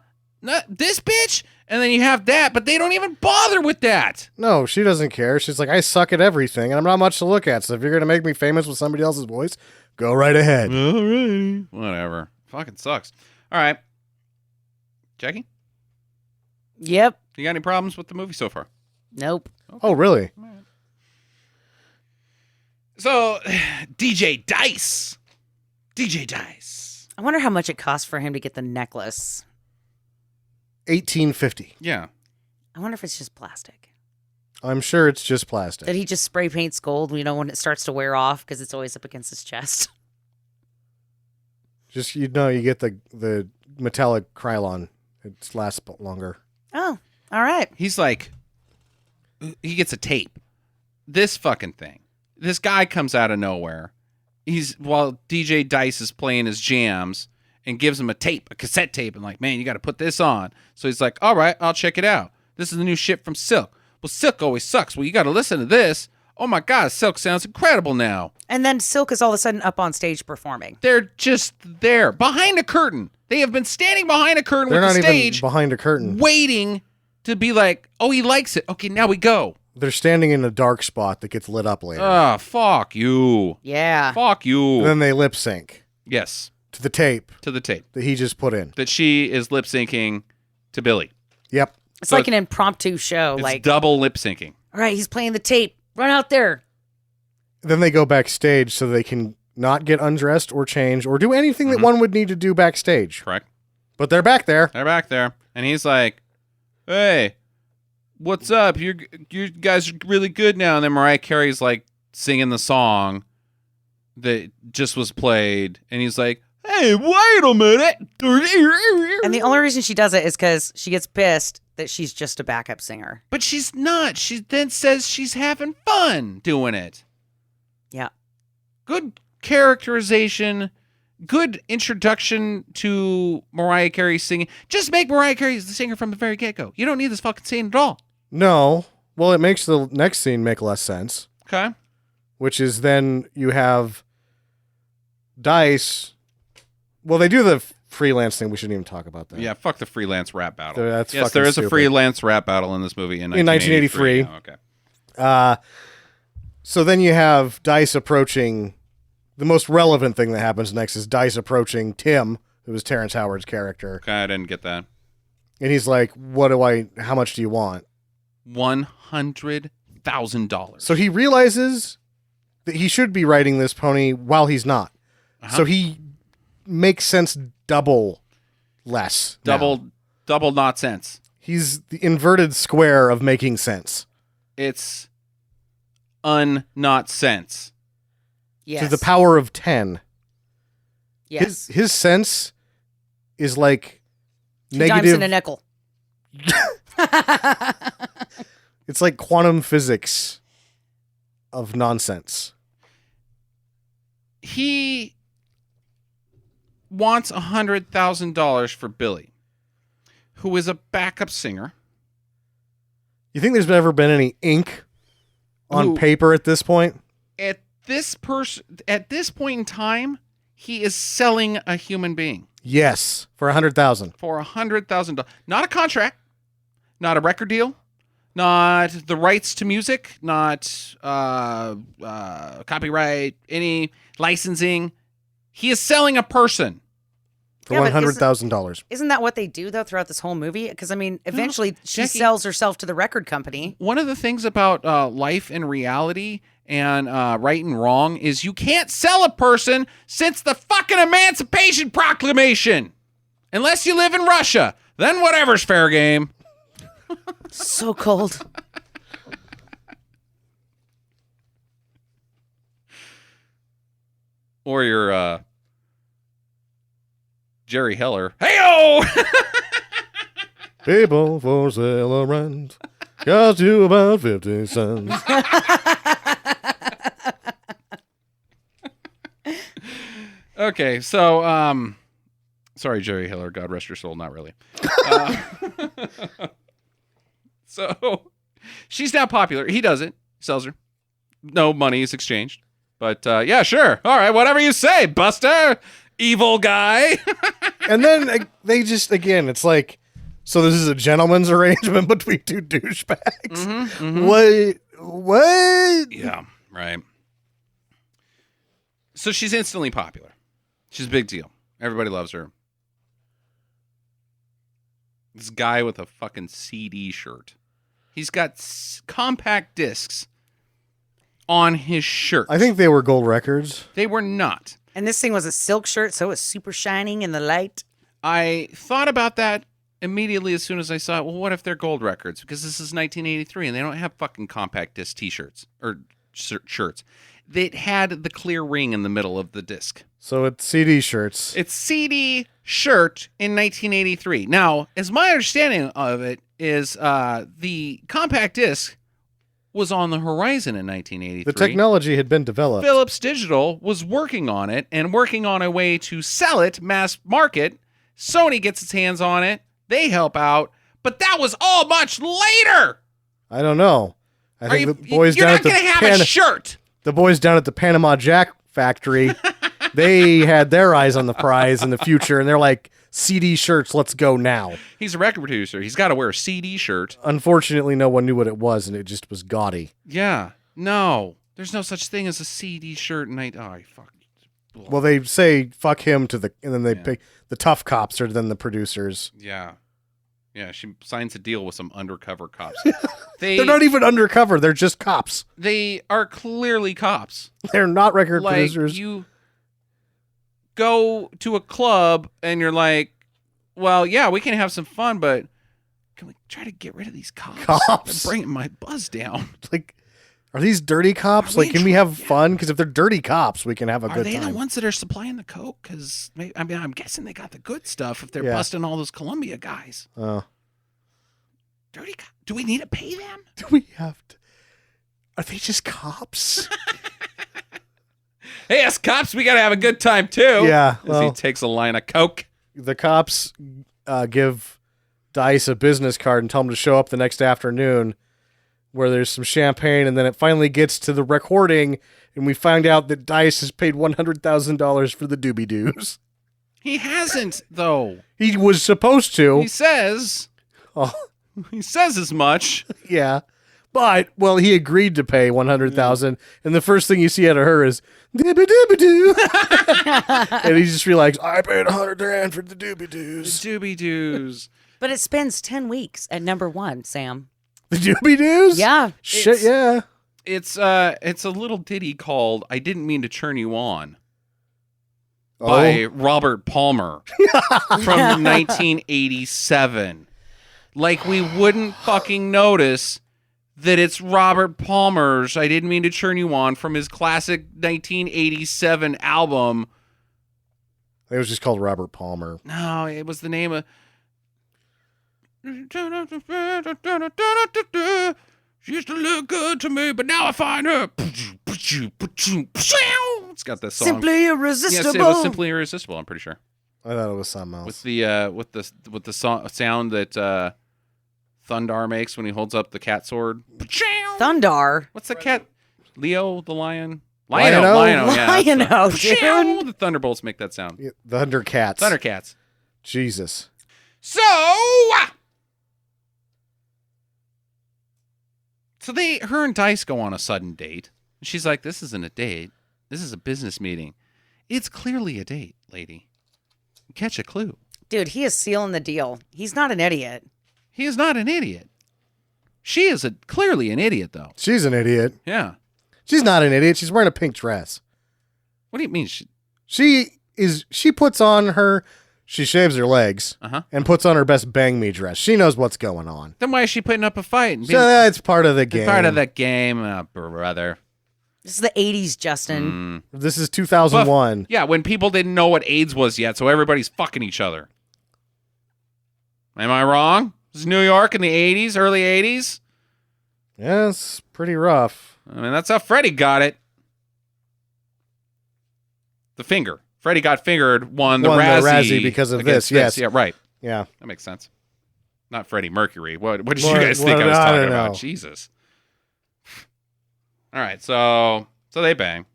This bitch? And then you have that. But they don't even bother with that. No, she doesn't care. She's like, I suck at everything, and I'm not much to look at. So if you're going to make me famous with somebody else's voice, go right ahead. All right. Whatever. Fucking sucks. All right. Jackie, Yep. you got any problems with the movie so far? Nope. Oh, really? So, DJ Dice. I wonder how much it cost for him to get the necklace. $18.50. Yeah. I wonder if it's just plastic. I'm sure it's just plastic. That he just spray paints gold, when it starts to wear off because it's always up against his chest. Just, you get the metallic Krylon. It lasts longer. Oh, all right. He's like, he gets a tape. This fucking thing. This guy comes out of nowhere. While DJ Dice is playing his jams and gives him a cassette tape, and like, man, you got to put this on. So he's like, all right, I'll check it out. This is the new shit from Silk. Well, Silk always sucks. Well, you got to listen to this. Oh my God, Silk sounds incredible now. And then Silk is all of a sudden up on stage performing. They're just there behind a curtain. They have been standing behind a curtain They're with not the even stage, behind a curtain. waiting to be like, oh, he likes it. Okay, now we go. They're standing in a dark spot that gets lit up later. Ah, fuck you. Yeah. Fuck you. And then they lip sync Yes, to the tape to the tape that he just put in. that she is lip syncing to Billy. Yep. It's So like an impromptu show. It's Like, double lip syncing. all right, he's playing the tape. Run out there. Then they go backstage so they can not get undressed or change or do anything that one would need to do backstage. Correct. But they're back there. They're back there, and he's like, "Hey, what's up? You guys are really good now." And then Mariah Carey's like singing the song that just was played, and he's like, "Hey, wait a minute!" And the only reason she does it is because she gets pissed that she's just a backup singer. But she's not. She then says she's having fun doing it. Yeah. Good characterization. Good introduction to Mariah Carey singing. Just make Mariah Carey the singer from the very get-go. You don't need this fucking scene at all. No. Well, it makes the next scene make less sense, Okay. which is then you have Dice. Well, they do the freelance thing. We shouldn't even talk about that. Yeah, fuck the freelance rap battle. That's yes, fucking there is stupid. a freelance rap battle in this movie in In 1983. 1983. Oh, okay. So then you have Dice approaching. The most relevant thing that happens next is Dice approaching Tim, who was Terrence Howard's character. Okay, I didn't get that. And he's like, how much do you want? $100,000. So he realizes that he should be riding this pony while he's not. So he makes sense double less. now. Double not sense. He's the inverted square of making sense. It's not sense. Yes. To the power of 10. Yes. His sense is like 2 dimes negative. in a nickel. It's like quantum physics of nonsense. He wants $100,000 for Billy, who is a backup singer. You think there's ever been any ink on Who- paper at this point? At this point in time, he is selling a human being Yes, for 100,000. for $100,000. Not a contract, not a record deal, not the rights to music, not copyright, any licensing. He is selling a person. For Yeah, but $100,000. Isn't that what they do, though, throughout this whole movie? Because, I mean, eventually she Jackie- sells herself to the record company. One of the things about life and reality and right and wrong is you can't sell a person since the fucking Emancipation Proclamation. Unless you live in Russia. Then whatever's fair game. So cold. Or you're Jerry Heller. Hey-o! People for sale around. Cost you about 50 cents. Okay, so, sorry, Jerry Heller. God rest your soul. Not really. So, she's now popular. He does it. Sells her. No money is exchanged. But, yeah, sure. All right, whatever you say, Buster. Evil guy. And then they just, again, it's like, so this is a gentleman's arrangement between two douchebags? What? Yeah, right. So she's instantly popular. She's a big deal. Everybody loves her. This guy with a fucking CD shirt. He's got compact discs on his shirt. I think they were gold records. They were not. And this thing was a silk shirt, so it was super shining in the light. I thought about that immediately as soon as I saw it. Well, what if they're gold records? Because this is 1983 and they don't have fucking compact disc t-shirts or shirts. They had the clear ring in the middle of the disc. So it's CD shirts. It's CD shirt in 1983. Now, as my understanding of it is, the compact disc was on the horizon in 1983. The technology had been developed. Philips Digital was working on it and working on a way to sell it mass market. Sony gets its hands on it. They help out. But that was all much later. I don't know. I think the boys you're down not at the going to have a shirt. the boys down at the Panama Jack factory, they had their eyes on the prize in the future, and they're like, CD shirts, let's go now. He's a record producer. He's got to wear a CD shirt. Unfortunately, no one knew what it was, and it just was gaudy. Yeah. No. There's no such thing as a CD shirt. And fuck. Well, they say fuck him and then they pick the tough cops are then the producers. Yeah. Yeah, she signs a deal with some undercover cops. They're not even undercover. They're just cops. They are clearly cops. They're not record Like, producers. you go to a club and you're like, well, yeah, we can have some fun, but can we try to get rid of these cops? Cops. They're bringing my buzz down. Like, are these dirty cops? Are we Like, can we have fun? Because if they're dirty cops, we can have a Are good they time. the ones that are supplying the coke? Because I mean, I'm guessing they got the good stuff if they're Yeah. busting all those Columbia guys. Oh. Dirty cops. Do we need to pay them? Do we have to? Are they just cops? Hey, us cops, we got to have a good time too. Yeah, As well- he takes a line of coke. The cops give Dice a business card and tell him to show up the next afternoon where there's some champagne, and then it finally gets to the recording, and we find out that Dice has paid $100,000 for the doobie-doos. He hasn't though. He was supposed to. He says. Oh, He says as much. yeah. But, well, he agreed to pay $100,000, and the first thing you see out of her is doobie-doobie-doo. And he just realized, I paid $100,000 for the doobie-doos. Doobie doos. But it spends 10 weeks at number 1, Sam. The doobie-doos? Yeah. Shit, yeah. It's a little ditty called "I Didn't Mean to Turn You On" Oh. by Robert Palmer from 1987. Like we wouldn't fucking notice that it's Robert Palmer's "I Didn't Mean to Turn You On" from his classic 1987 album. It was just called Robert Palmer. No, it was the name of. She used to look good to me, but now I find her. It's got this song. Simply Yes, irresistible. it was Simply Irresistible. I'm pretty sure. I thought it was something else. With the sound that Thundar makes when he holds up the cat sword. Thundar. What's the cat? Leo the lion. Lion-O? Lion-O, yeah. that's Lion-O, the- dude. The Thunderbolts make that sound. Yeah, the Thundercats. Thundercats. Jesus. So her and Dice go on a sudden date. She's like, "This isn't a date. This is a business meeting. It's clearly a date, lady. Catch a clue." Dude, he is sealing the deal. He's not an idiot. He is not an idiot. She is clearly an idiot, though. She's an idiot. Yeah. She's not an idiot. She's wearing a pink dress. What do you mean? She puts on her, she shaves her legs and puts on her best bang me dress. She knows what's going on. Then why is she putting up a fight? And So that's part of the it's game. part of the game, brother. This is the 80s, Justin. This is 2001. Yeah, when people didn't know what AIDS was yet, so everybody's fucking each other. Am I wrong? This is New York in the 80s, early 80s? Yeah, it's pretty rough. I mean, that's how Freddie got it. The finger. Freddie got fingered, won the Razzie. because of against this, yes. Yeah, right. Yeah. That makes sense. Not Freddie Mercury. What did Well, you guys think well, I was I talking don't about? know. Jesus. All right, so they bang.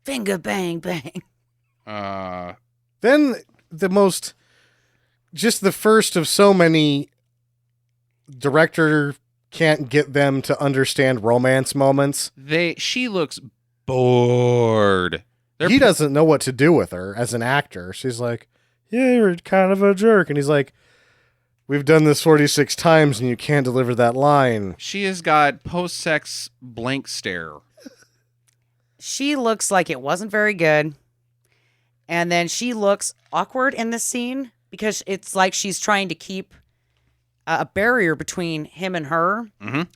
Finger bang bang. Then just the first of so many director can't get them to understand romance moments. She looks bored. He doesn't know what to do with her as an actor. She's like, yeah, you're kind of a jerk. And he's like, we've done this 46 times and you can't deliver that line. She has got post-sex blank stare. She looks like it wasn't very good. And then she looks awkward in this scene because it's like she's trying to keep a barrier between him and her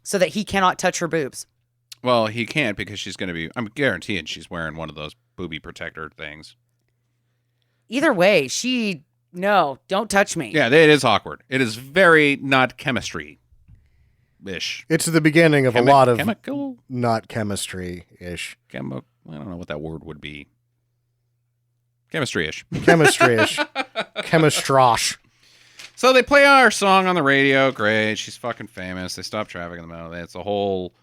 so that he cannot touch her boobs. Well, he can't because she's going to be, I'm guaranteeing she's wearing one of those booby protector things. Either way, no, don't touch me. Yeah, it is awkward. It is very not chemistry-ish. It's the beginning of a lot of chemical? not chemistry-ish. I don't know what that word would be. Chemistry-ish. Chemistry-ish. Chemistrosh. So they play our song on the radio. Great. She's fucking famous. They stop traffic in the middle. It's a whole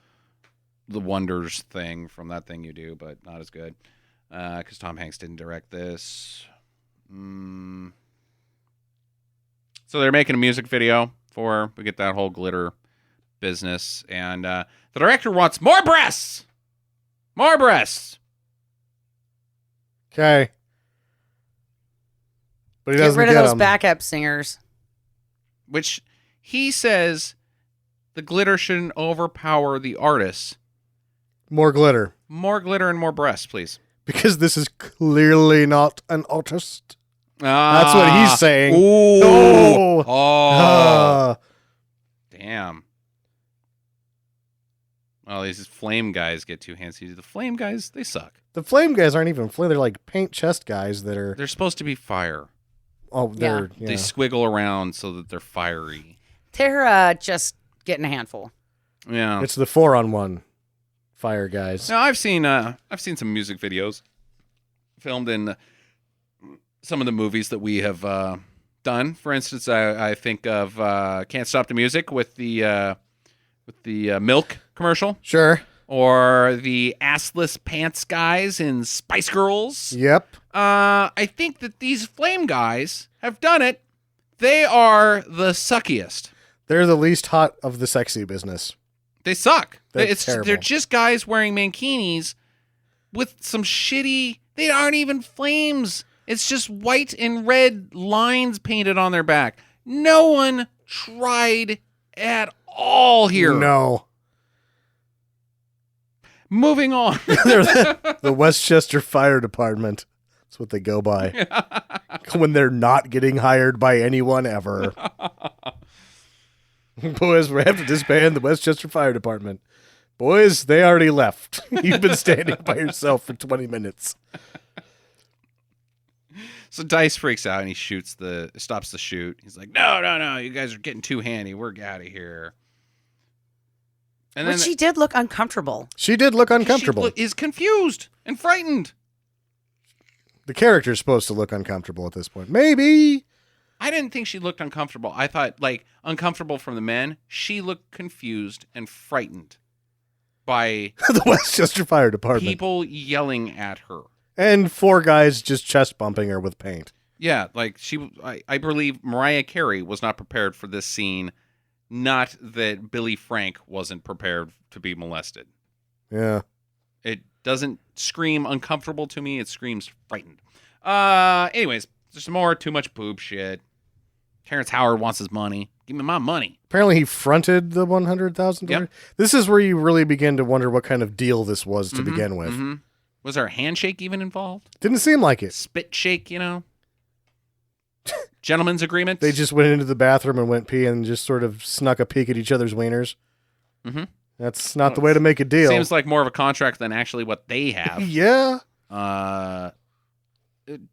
The Wonders thing from That Thing You Do, but not as good. Because Tom Hanks didn't direct this. So they're making a music video for her. We get that whole glitter business. And the director wants more breasts. More breasts. Okay. But he Get doesn't rid of get those them. backup singers. which he says the glitter shouldn't overpower the artist. More glitter. More glitter and more breasts, please. Because this is clearly not an artist. Ah, That's what he's saying. Ooh. Oh. Oh. Damn. Well, these flame guys get too handsy. The flame guys, they suck. The flame guys aren't even flame. They're like paint chest guys that are. They're supposed to be fire. Oh, they're. Yeah. They squiggle around so that they're fiery. They're just getting a handful. Yeah. It's the 4-on-1 fire guys. Now I've seen some music videos filmed in some of the movies that we have done. For instance, I think of "Can't Stop the Music" with the milk commercial, Sure. or the assless pants guys in Spice Girls. Yep. I think that these flame guys have done it. They are the suckiest. They're the least hot of the sexy business. They suck. That's terrible. They're just guys wearing mankinis with some shitty. They aren't even flames. It's just white and red lines painted on their back. No one tried at all here. No. Moving on. They're the Westchester Fire Department. That's what they go by. When they're not getting hired by anyone ever. Boys, we have to disband the Westchester Fire Department. Boys, they already left. You've been standing by yourself for 20 minutes. So Dice freaks out and he stops the shoot. He's like, no, you guys are getting too handy. We're out of here. And But she did look uncomfortable. She did look uncomfortable. Is confused and frightened. The character's supposed to look uncomfortable at this point. Maybe. I didn't think she looked uncomfortable. I thought, like, uncomfortable from the men. She looked confused and frightened by The Westchester Fire Department. people yelling at her. And 4 guys just chest bumping her with paint. Yeah, like I believe Mariah Carey was not prepared for this scene. Not that Billy Frank wasn't prepared to be molested. Yeah. It doesn't scream uncomfortable to me. It screams frightened. Anyways, there's some more too much boob shit. Terrence Howard wants his money. Give me my money. Apparently he fronted the $100,000. Yep. This is where you really begin to wonder what kind of deal this was to begin with. Mm-hmm. Was there a handshake even involved? Didn't seem like it. Spit shake, Gentlemen's agreement. They just went into the bathroom and went pee and just sort of snuck a peek at each other's wieners. Mm-hmm. That's not the way to make a deal. Seems like more of a contract than actually what they have. Yeah.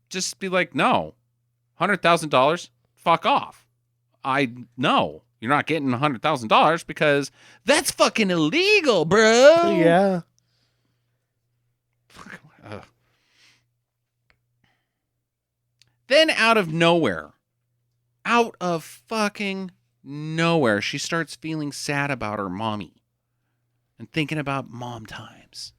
Just be like, no, $100,000. Fuck off. No, you're not getting $100,000 because that's fucking illegal, bro. Yeah. Then out of fucking nowhere, she starts feeling sad about her mommy and thinking about mom times.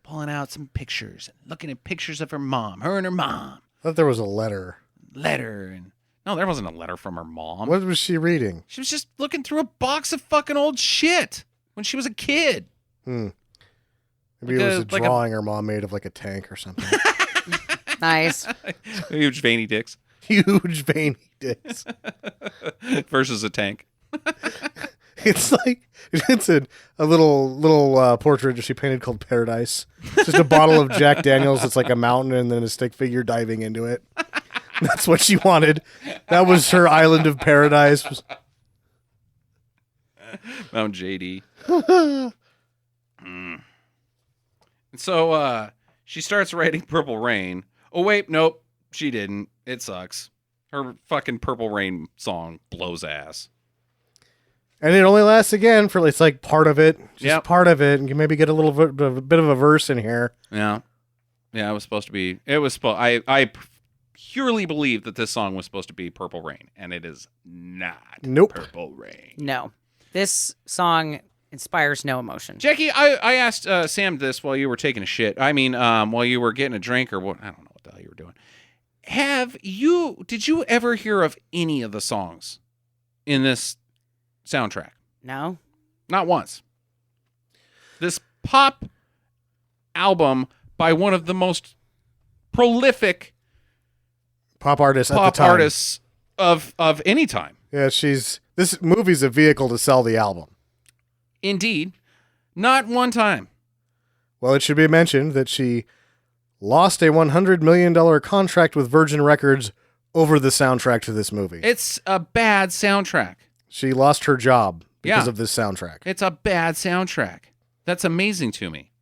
Pulling out some pictures and looking at pictures of her mom, her and her mom. I thought there was a letter. No, there wasn't a letter from her mom. What was she reading? She was just looking through a box of fucking old shit when she was a kid. Maybe Like it was a- a like a- drawing her mom made of like a tank or something. Nice. Huge veiny dicks Huge veiny dicks. versus a tank. It's like it's a little portrait she painted called Paradise. Just a bottle of Jack Daniels that's like a mountain and then a stick figure diving into it. That's what she wanted. That was her island of paradise. Mount JD. And so she starts writing Purple Rain. Oh, wait, nope, she didn't. It sucks. Her fucking Purple Rain song blows ass. And it only lasts again for it's like part of it, just Yep. part of it, and you maybe get a bit of a verse in here. Yeah. Yeah, it was supposed to be. It was supposed. I purely believe that this song was supposed to be Purple Rain, and it is not. Nope. Purple Rain. No. This song inspires no emotion. Jackie, I asked Sam this while you were taking a shit. I mean, while you were getting a drink or what? I don't know what the hell you were doing. Did you ever hear of any of the songs in this soundtrack? No? Not once. This pop album by one of the most prolific Pop artists at the pop time. artists of any time. Yeah, this movie's a vehicle to sell the album. Indeed. Not one time. Well, it should be mentioned that she lost a $100 million contract with Virgin Records over the soundtrack to this movie. It's a bad soundtrack. She lost her job because Yeah. of this soundtrack. It's a bad soundtrack. That's amazing to me.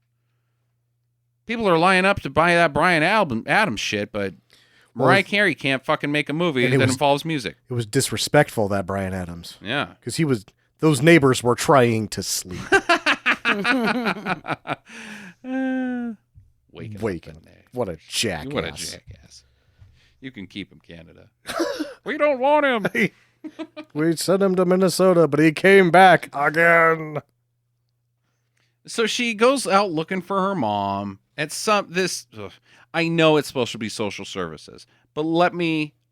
People are lining up to buy that Bryan Adams shit, but Mariah Carey can't fucking make a movie that involves music. It was disrespectful, that Bryan Adams. Yeah. Because those neighbors were trying to sleep. Waking. What a jackass. What a jackass. You can keep him, Canada. We don't want him. We sent him to Minnesota, but he came back again. So she goes out looking for her mom at I know it's supposed to be social services, but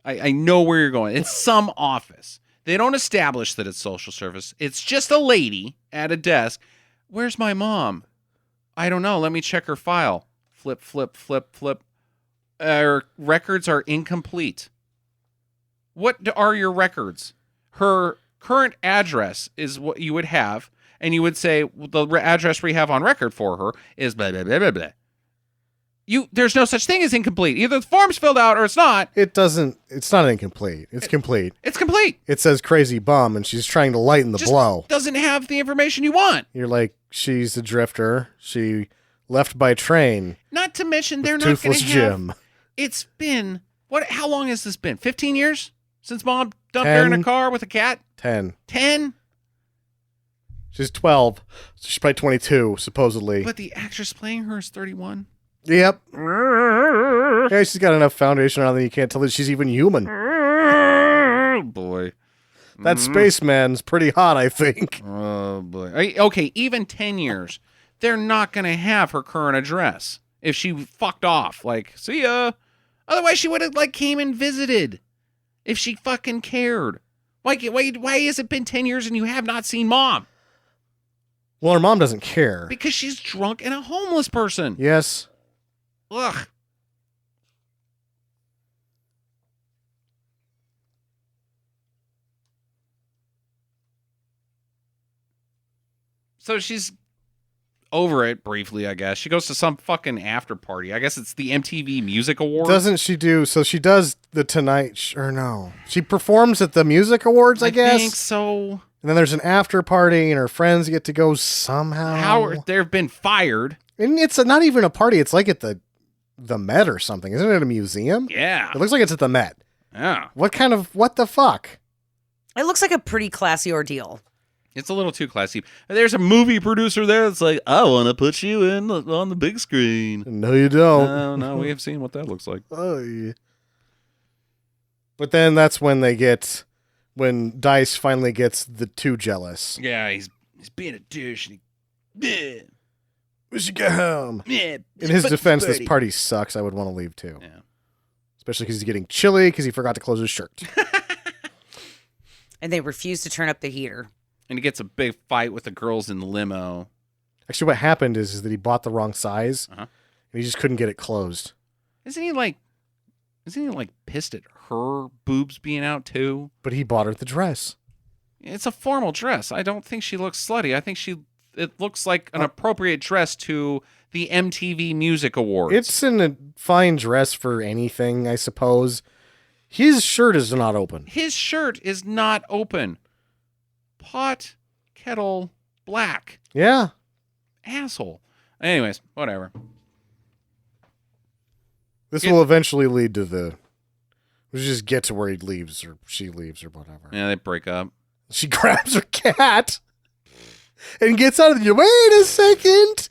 I know where you're going. It's some office. They don't establish that it's social service. It's just a lady at a desk. Where's my mom? I don't know. Let me check her file. Flip, flip, flip, flip. Her records are incomplete. What are your records? Her current address is what you would have, and you would say, well, the address we have on record for her is blah, blah, blah, blah, blah. There's no such thing as incomplete. Either the form's filled out or it's not. It's not incomplete. It's complete. It's complete. It says crazy bum, and she's trying to lighten the blow. Doesn't have the information you want. You're like, she's a drifter. She left by train. Not to mention they're not going Toothless to Jim. have... It's been... How long has this been? 15 years? Since Mom dumped her in a car with a cat? 10. 10? She's 12. So she's probably 22, supposedly. But the actress playing her is 31. Yep. Yeah, she's got enough foundation around that you can't tell that she's even human. Oh, boy. That spaceman's pretty hot, I think. Oh, boy. Okay, even 10 years, they're not going to have her current address. If she fucked off, like, see ya. Otherwise, she would have, came and visited. If she fucking cared. Why has it been 10 years and you have not seen Mom? Well, her mom doesn't care. Because she's drunk and a homeless person. Yes. Ugh. So she's over it briefly, I guess. She goes to some fucking after party. I guess it's the MTV Music Awards. Doesn't she do? So she does the Tonight or no? She performs at the Music Awards, I guess. I think so. And then there's an after party, and her friends get to go somehow. They've been fired. And it's not even a party. It's like at the Met or something. Isn't it a museum? Yeah. It looks like it's at the Met. Yeah. What the fuck? It looks like a pretty classy ordeal. It's a little too classy. There's a movie producer there that's like, I want to put you on the big screen. No, you don't. No, we have seen what that looks like. Oh, yeah. But then that's when when Dice finally gets the too jealous. Yeah, he's being a douche. And We should go home. yeah, In his defense, this party sucks. I would want to leave too. Yeah. Especially because he's getting chilly because he forgot to close his shirt. And they refuse to turn up the heater. And he gets a big fight with the girls in the limo. Actually, what happened is that he bought the wrong size, Uh-huh. and he just couldn't get it closed. Isn't he pissed at her boobs being out too? But he bought her the dress. It's a formal dress. I don't think she looks slutty. I think it looks like an appropriate dress to the MTV Music Awards. It's a fine dress for anything, I suppose. His shirt is not open. His shirt is not open. Pot, kettle, black. Yeah. Asshole. Anyways, whatever. This will eventually lead to we just get to where he leaves or she leaves or whatever. Yeah, they break up. She grabs her cat and gets out of the... Wait a second.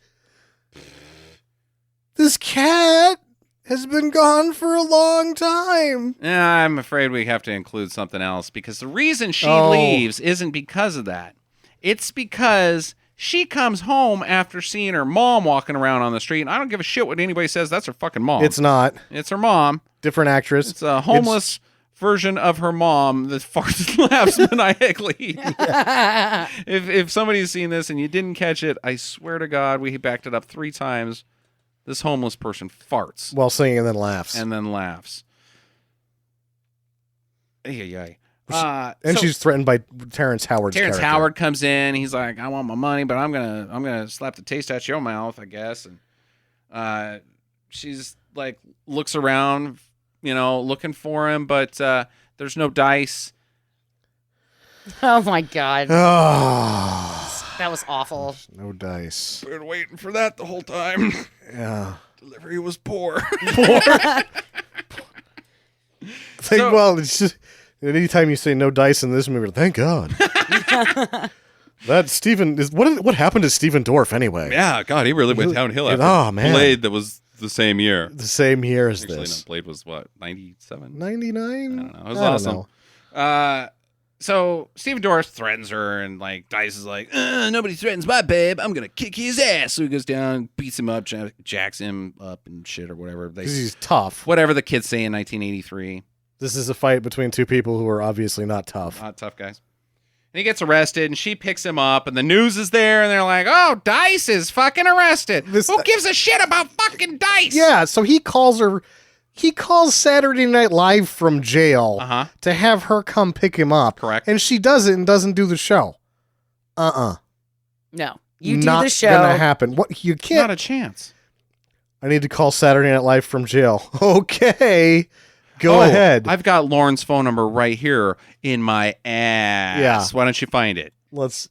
This cat has been gone for a long time. Yeah, I'm afraid we have to include something else because the reason she Oh. leaves isn't because of that. It's because she comes home after seeing her mom walking around on the street, and I don't give a shit what anybody says. That's her fucking mom. It's not. It's her mom. Different actress. It's a homeless version of her mom that farts and laughs maniacally. If somebody's seen this and you didn't catch it, I swear to God, we backed it up 3 times. This homeless person farts. While singing and then laughs. And then laughs. Ay. And so she's threatened by Terrence Howard's Terrence character. Howard comes in. He's like, I want my money, but I'm gonna slap the taste out of your mouth, I guess. And she's like looks around, looking for him, but there's no dice. Oh my God. Oh, That was awful. no dice. Been waiting for that the whole time. Yeah. Delivery was poor. Well, it's just anytime you say no dice in this movie, thank God. That Stephen is what happened to Stephen Dorff anyway? Yeah, God, he really went downhill after Oh, man. Blade. That was the same year. The same year as Actually, this. no, Blade was what, 97? 99? I don't know. It was I don't awesome. know. So Stephen Dorff threatens her, and like Dice is like, nobody threatens my babe. I'm gonna kick his ass. So he goes down, beats him up, jacks him up, and shit or whatever. Because he's tough. Whatever the kids say in 1983. This is a fight between two people who are obviously not tough. Not tough guys. And he gets arrested, and she picks him up, and the news is there, and they're like, "Oh, Dice is fucking arrested. Who gives a shit about fucking Dice?" Yeah, so he calls her. He calls Saturday Night Live from jail to have her come pick him up. Correct. And she does it and doesn't do the show. No. You do Not the show. gonna happen. What you can't. Not a chance. I need to call Saturday Night Live from jail. Okay. Go ahead. I've got Lauren's phone number right here in my ass. Yeah. Why don't you find it? Let's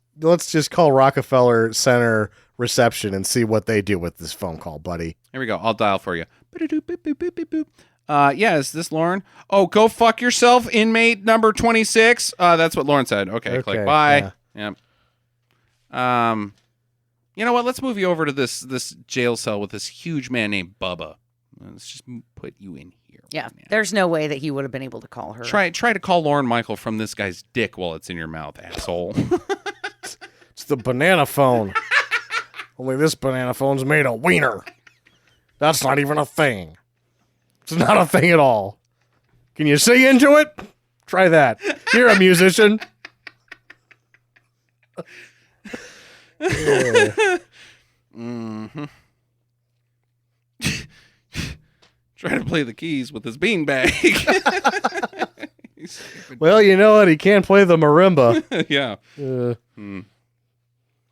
just call Rockefeller Center reception and see what they do with this phone call, buddy. Here we go. I'll dial for you. Yeah, is this Lauren? Oh, go fuck yourself, inmate number 26. That's what Lauren said. Okay, click bye. Yeah. Yep. You know what? Let's move you over to this jail cell with this huge man named Bubba. Let's just put you in here. Yeah. right now. There's no way that he would have been able to call her. Try to call Lauren Michael from this guy's dick while it's in your mouth, asshole. It's the banana phone. Only this banana phone's made of wiener. That's not even a thing. It's not a thing at all. Can you sing into it? Try that. You're a musician. Mm-hmm. Trying to play the keys with his beanbag. Well, you know what? He can't play the marimba. Yeah.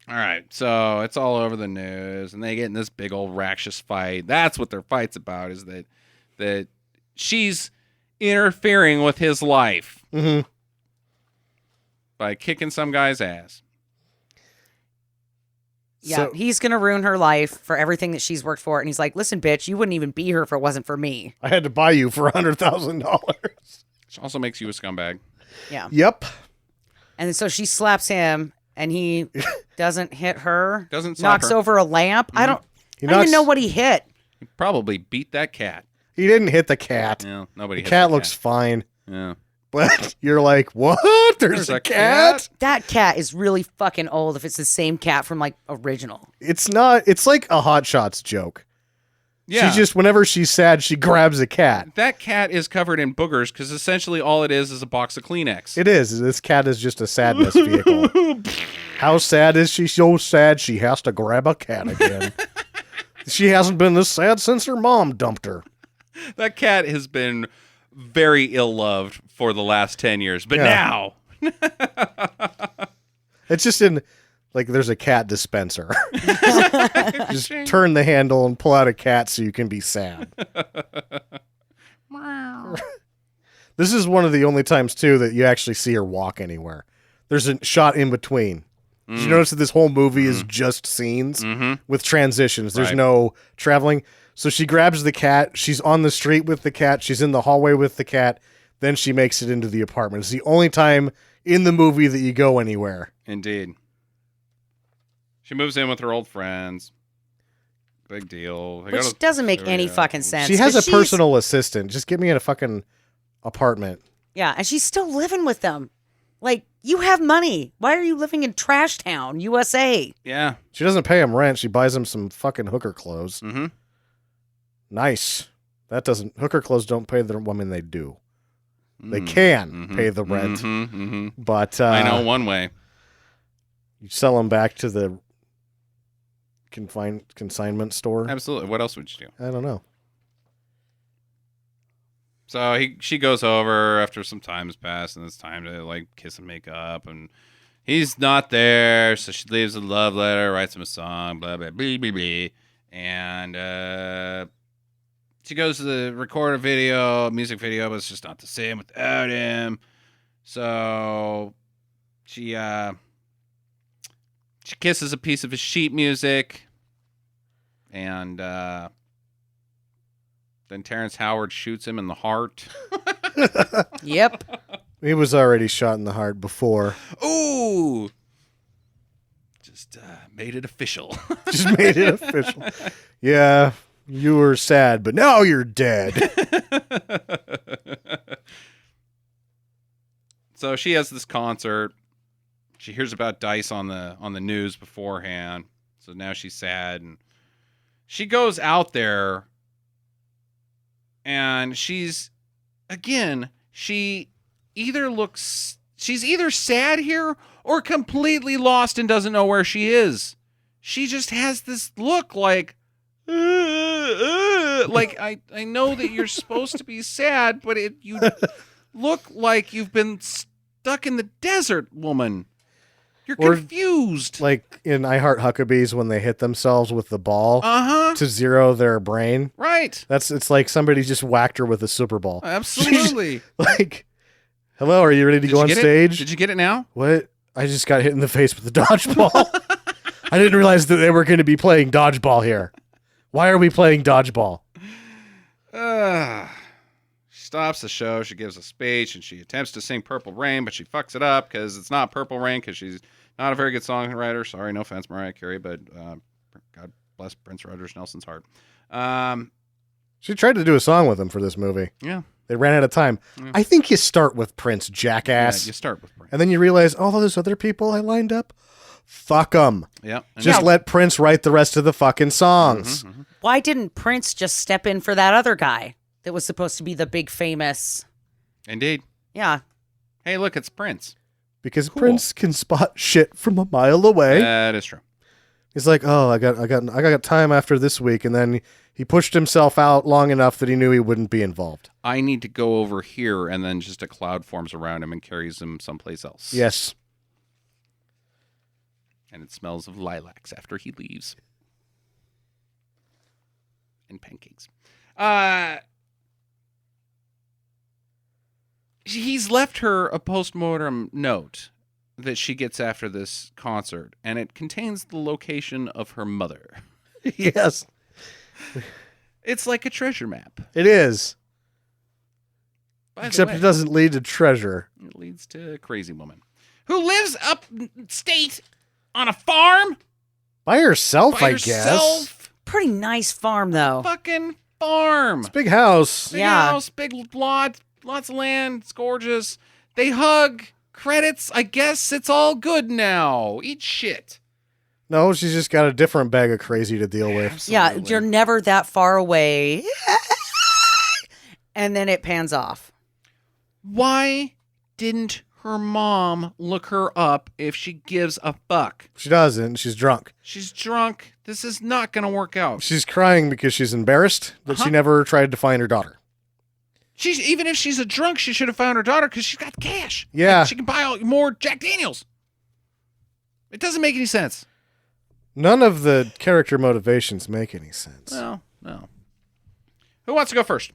All right, so it's all over the news, and they get in this big old ractious fight. That's what their fight's about, is that she's interfering with his life by kicking some guy's ass. Yeah, So- he's going to ruin her life for everything that she's worked for. And he's like, listen, bitch, you wouldn't even be here if it wasn't for me. I had to buy you for $100,000. Which also makes you a scumbag. Yeah. Yep. And so she slaps him, and he doesn't hit her. Doesn't slap knocks her. over a lamp. I don't He even know what he hit. He probably beat that cat. He didn't hit the cat. Yeah, nobody The hit cat the looks fine. Yeah. But you're like, what? There's a cat? That cat is really fucking old if it's the same cat from like original. It's not. It's like a Hot Shots joke. Yeah. She just, whenever she's sad, she grabs a cat. That cat is covered in boogers because essentially all it is a box of Kleenex. It is. This cat is just a sadness vehicle. How sad is she? So sad she has to grab a cat again. She hasn't been this sad since her mom dumped her. That cat has been very ill-loved for the last 10 years. But now... It's just in, like, there's a cat dispenser. Just turn the handle and pull out a cat so you can be sad. This is one of the only times, too, that you actually see her walk anywhere. There's a shot in between. Did you notice that this whole movie is just scenes with transitions? There's Right. no traveling. So she grabs the cat. She's on the street with the cat. She's in the hallway with the cat. Then she makes it into the apartment. It's the only time in the movie that you go anywhere. Indeed. She moves in with her old friends. Big deal. They go Which to doesn't make any Syria. fucking sense. She has a 'cause she's- personal assistant. Just get me in a fucking apartment. Yeah, and she's still living with them. Like, you have money. Why are you living in Trash Town, USA? Yeah. She doesn't pay him rent. She buys him some fucking hooker clothes. Mm-hmm. Nice. That doesn't. Hooker clothes don't pay the women they do. They can pay the rent, but I know one way. you sell them back to the consignment store. Absolutely. What else would you do? I don't know. So she goes over after some time has passed, and it's time to like kiss and make up, and he's not there, so she leaves a love letter, writes him a song, blah blah blah blah blah, and she goes to record a music video, but it's just not the same without him. So she kisses a piece of his sheet music, and then Terrence Howard shoots him in the heart. Yep. He was already shot in the heart before. Ooh! Just made it official. Just made it official. Yeah, you were sad, but now you're dead. So she has this concert. She hears about Dice on the news beforehand. So now she's sad, and she goes out there, and she's either sad here or completely lost and doesn't know where she is. She just has this look like I know that you're supposed to be sad, but you look like you've been stuck in the desert, woman. You're confused. Like in I Heart Huckabees when they hit themselves with the ball to zero their brain. Right. It's like somebody just whacked her with a Super Ball. Absolutely. Like, hello, are you ready to go on stage? Did you get it now? What? I just got hit in the face with a dodgeball. I didn't realize that they were going to be playing dodgeball here. Why are we playing dodgeball? She stops the show. She gives a speech, and she attempts to sing Purple Rain, but she fucks it up because it's not Purple Rain because she's not a very good songwriter. Sorry, no offense, Mariah Carey, but God bless Prince Rogers Nelson's heart. She tried to do a song with him for this movie. Yeah. They ran out of time. Yeah. I think you start with Prince, jackass. Yeah, you start with Prince. And then you realize, all those other people I lined up, fuck them. Yeah. Just let Prince write the rest of the fucking songs. Mm-hmm. Why didn't Prince just step in for that other guy that was supposed to be the big famous? Indeed. Yeah. Hey, look, it's Prince. Because Prince can spot shit from a mile away. That is true. He's like, oh, I got time after this week, and then he pushed himself out long enough that he knew he wouldn't be involved. I need to go over here, and then just a cloud forms around him and carries him someplace else. Yes. And it smells of lilacs after he leaves. And pancakes. He's left her a postmortem note that she gets after this concert, and it contains the location of her mother. Yes. It's like a treasure map. It is. By the Except way, it doesn't lead to treasure. it leads to a crazy woman who lives upstate on a farm By herself, by I guess. herself. Pretty nice farm, though. Fucking farm. It's a big house. Big Yeah. house, big lot, lots of land. It's gorgeous. They hug. Credits. I guess it's all good now. Eat shit. No, she's just got a different bag of crazy to deal with. Yeah, Absolutely. you're never that far away. And then it pans off. Why didn't her mom look her up if she gives a fuck? She doesn't. She's drunk. She's drunk. This is not going to work out. She's crying because she's embarrassed that she never tried to find her daughter. Even if she's a drunk, she should have found her daughter because she's got cash. Yeah. Like, she can buy more Jack Daniels. It doesn't make any sense. None of the character motivations make any sense. No. Who wants to go first?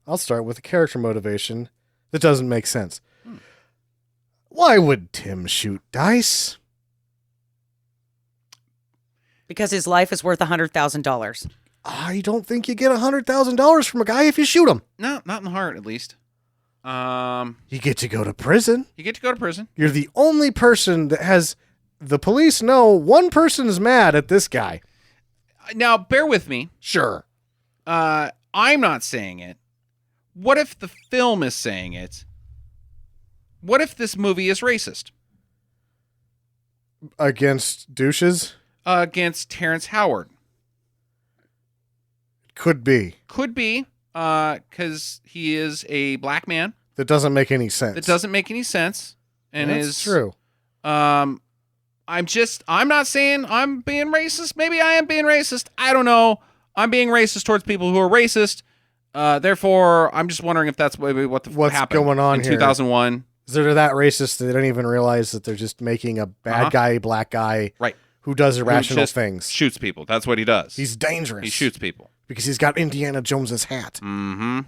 I'll start with a character motivation that doesn't make sense. Why would Tim shoot Dice? Because his life is worth $100,000. I don't think you get $100,000 from a guy if you shoot him. No, not in the heart, at least. You get to go to prison. You get to go to prison. You're the only person that has... The police know one person's mad at this guy. Now, bear with me. Sure. I'm not saying it. What if the film is saying it? What if this movie is racist? Against douches? Against Terrence Howard. Could be. Could be, because he is a black man. That doesn't make any sense. That doesn't make any sense. And That's is true. I'm not saying I'm being racist. Maybe I am being racist. I don't know. I'm being racist towards people who are racist. Therefore, I'm just wondering if that's maybe what's happened going on in here? 2001. Is they're that racist that they don't even realize that they're just making a bad guy, black guy, Right. who does irrational just things. Shoots people. That's what he does. He's dangerous. He shoots people. Because he's got Indiana Jones's hat. Mm-hmm.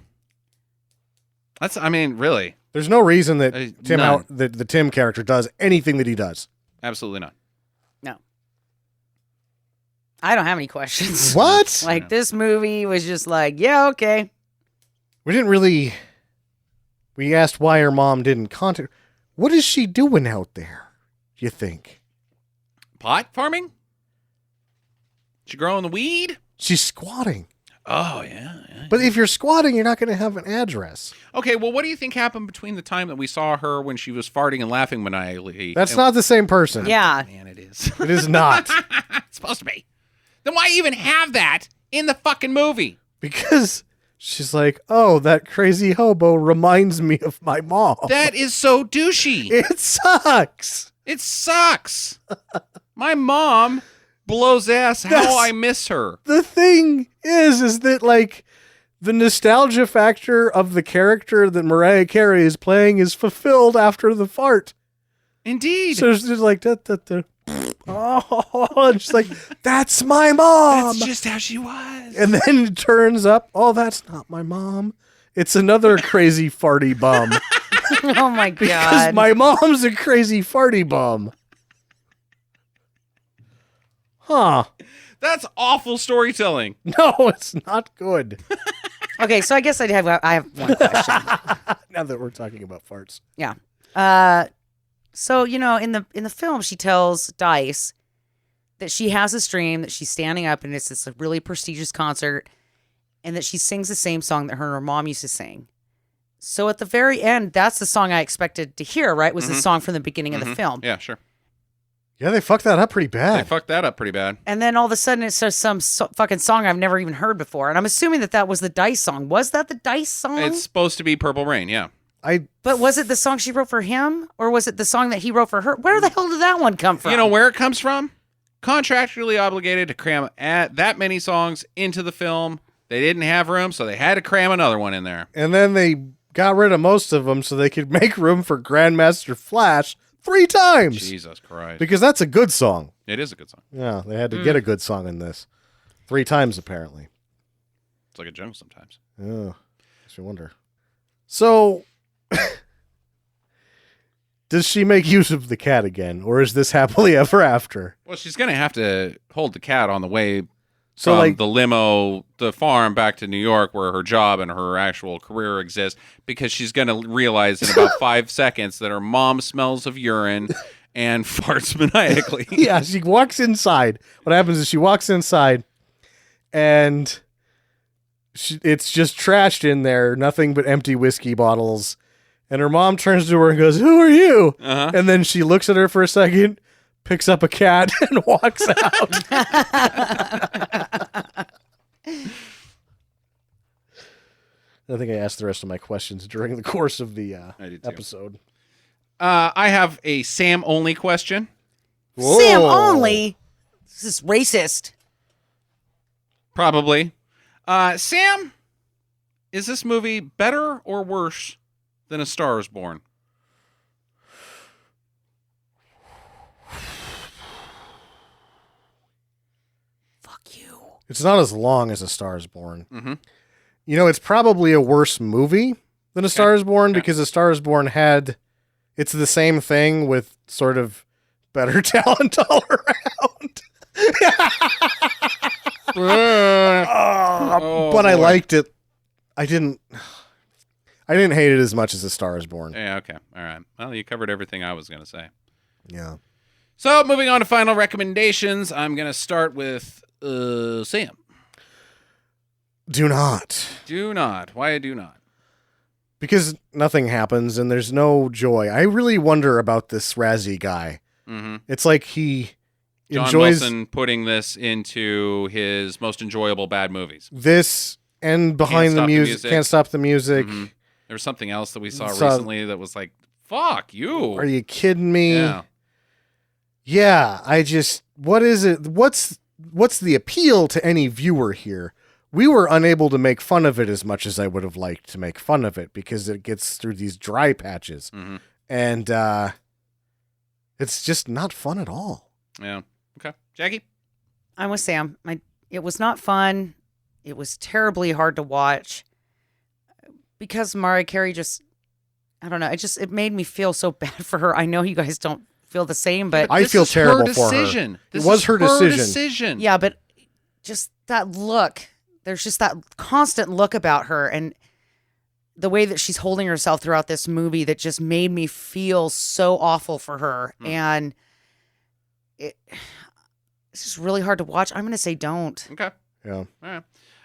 Really. There's no reason that none. the Tim character does anything that he does. Absolutely not. No. I don't have any questions. What? Like, this movie was just like, yeah, okay. We didn't really... We asked why her mom didn't contact... What is she doing out there, you think? Pot farming? She growing the weed? She's squatting. Oh, yeah. But if you're squatting, you're not going to have an address. Okay, well, what do you think happened between the time that we saw her when she was farting and laughing maniacally? That's not the same person. Yeah. Man, it is. It is not. It's supposed to be. Then why even have that in the fucking movie? Because she's like, oh, that crazy hobo reminds me of my mom. That is so douchey. It sucks. It sucks. My mom blows ass. How I miss her. The thing is that, like, the nostalgia factor of the character that Mariah Carey is playing is fulfilled after the fart. Indeed. So it's just like, da, da, da. Oh, and she's like, that's my mom. That's just how she was. And then it turns up, oh, that's not my mom. It's another crazy farty bum. Oh, my Because God. my mom's a crazy farty bum. Huh. That's awful storytelling. No, it's not good. Okay, so I guess I have one question. Now that we're talking about farts. Yeah. So, in the film, she tells Dice that she has this dream that she's standing up and it's this really prestigious concert and that she sings the same song that her and her mom used to sing. So at the very end, that's the song I expected to hear, right? Was the song from the beginning of the film. Yeah, sure. Yeah, they fucked that up pretty They bad. fucked that up pretty bad. And then all of a sudden it says some fucking song I've never even heard before. And I'm assuming that was the Dice song. Was that the Dice song? It's supposed to be Purple Rain, yeah. But was it the song she wrote for him? Or was it the song that he wrote for her? Where the hell did that one come from? You know where it comes from? Contractually obligated to cram that many songs into the film. They didn't have room, so they had to cram another one in there. And then they got rid of most of them so they could make room for Grandmaster Flash 3 times. Jesus Christ. Because that's a good song. It is a good song. Yeah, they had to get a good song in this. 3 times, apparently. It's like a joke sometimes. Yeah, makes you wonder. So, does she make use of the cat again, or is this happily ever after? Well, she's going to have to hold the cat on the way So, from like, the limo, the farm, back to New York, where her job and her actual career exists, because she's going to realize in about 5 seconds that her mom smells of urine and farts maniacally. yeah, she walks inside. What happens is she walks inside, and it's just trashed in there, nothing but empty whiskey bottles. And her mom turns to her and goes, "Who are you?" Uh-huh. And then she looks at her for a second, picks up a cat, and walks out. I think I asked the rest of my questions during the course of the I did too. episode. I have a Sam only question. Sam Whoa. only? This is racist. Probably. Sam, is this movie better or worse than A Star is Born? Fuck you. It's not as long as A Star is Born. Mm-hmm. You know, it's probably a worse movie than A Star is Born because A Star is Born it's the same thing with sort of better talent all around. But I boy. liked it. I didn't hate it as much as A Star is Born. Yeah, okay. All right. Well, you covered everything I was going to say. Yeah. So, moving on to final recommendations, I'm going to start with Sam. Do not. Do not. Why do not? Because nothing happens and there's no joy. I really wonder about this Razzie guy. Mm-hmm. It's like he John enjoys Wilson putting this into his most enjoyable bad movies. this and behind the Stop the music. Music. Can't Stop the Music. Mhm. There was something else that we saw Saw- recently that was like, fuck you. Are you kidding me? Yeah. Yeah, what is it? What's the appeal to any viewer here? we were unable to make fun of it as much as I would have liked to make fun of it because it gets through these dry patches. Mm-hmm. And it's just not fun at all. Yeah. Okay. Jackie? I'm with Sam. It was not fun. It was terribly hard to watch because Mariah Carey just, I don't know. It made me feel so bad for her. I know you guys don't feel the same, but I feel terrible for her. It was her decision. yeah, but just that look, there's just that constant look about her and the way that she's holding herself throughout this movie that just made me feel so awful for her. And it's just really hard to watch. I'm going to say don't. Okay. Yeah. All right.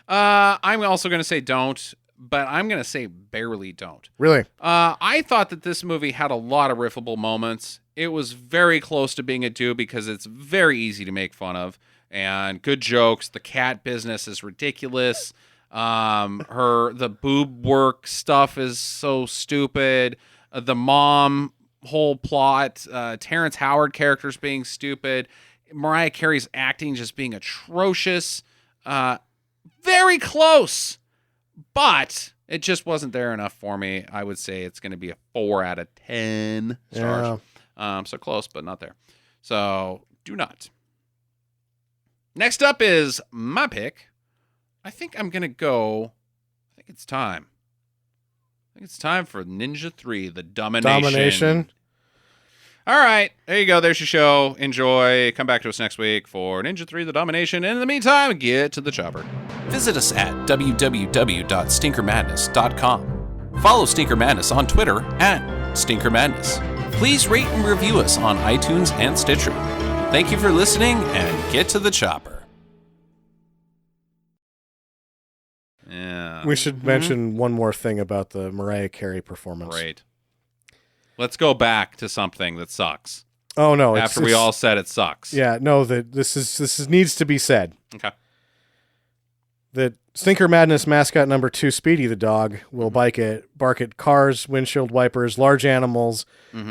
I'm also going to say don't, but I'm going to say barely don't. Really? I thought that this movie had a lot of riffable moments. It was very close to being a do because it's very easy to make fun of and good jokes. The cat business is ridiculous. The boob work stuff is so stupid. The mom whole plot, Terrence Howard characters being stupid. Mariah Carey's acting just being atrocious. Very close, but it just wasn't there enough for me. I would say it's going to be a 4 out of 10 stars. So close, but not there. So do not. Next up is my pick. I think I'm going to go. I think it's time. It's time for Ninja 3, the Domination. All right. There you go. There's your show. Enjoy. Come back to us next week for Ninja 3, the Domination. And in the meantime, get to the chopper. Visit us at www.stinkermadness.com. Follow Stinker Madness on Twitter at Stinker Madness. Please rate and review us on iTunes and Stitcher. Thank you for listening, and get to the chopper. Yeah. We should mention one more thing about the Mariah Carey performance. Great. Let's go back to something that sucks. Oh no! After we all said it sucks. Yeah, no. This needs to be said. Okay. That Stinker Madness mascot number 2, Speedy the dog, will bark at cars, windshield wipers, large animals,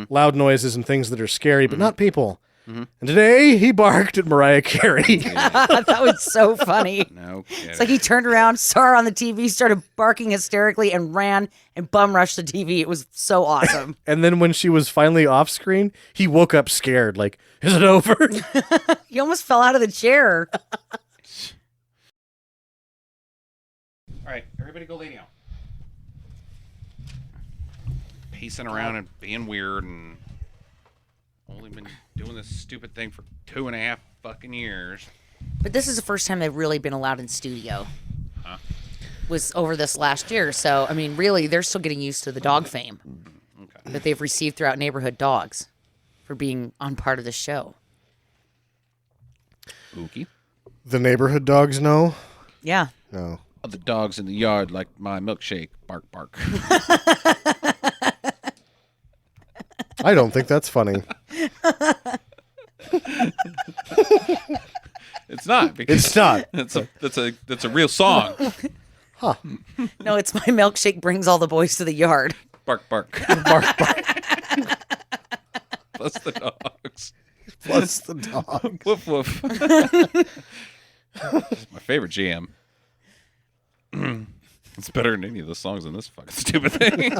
loud noises, and things that are scary, but not people. And today he barked at Mariah Carey. That was so funny. No kidding. It's like he turned around, saw her on the TV, started barking hysterically, and ran and bum rushed the TV. It was so awesome. And then when she was finally off screen, he woke up scared, like, is it over? He almost fell out of the chair. All right, everybody go lay down. Pacing around and being weird and only been doing this stupid thing for 2.5 fucking years. But this is the first time they've really been allowed in studio. Huh? Was over this last year. So, I mean, really, they're still getting used to the dog fame that they've received throughout Neighborhood Dogs for being on part of the show. Spooky. The neighborhood dogs know? Yeah. No. The dogs in the yard like my milkshake. Bark, bark. I don't think that's funny. It's not. Because It's not. That's a real song. Huh. No, it's my milkshake brings all the boys to the yard. Bark, bark. Bark, bark. Plus the dogs. Plus the dog. Woof, woof. It's my favorite jam. It's better than any of the songs in this fucking stupid thing.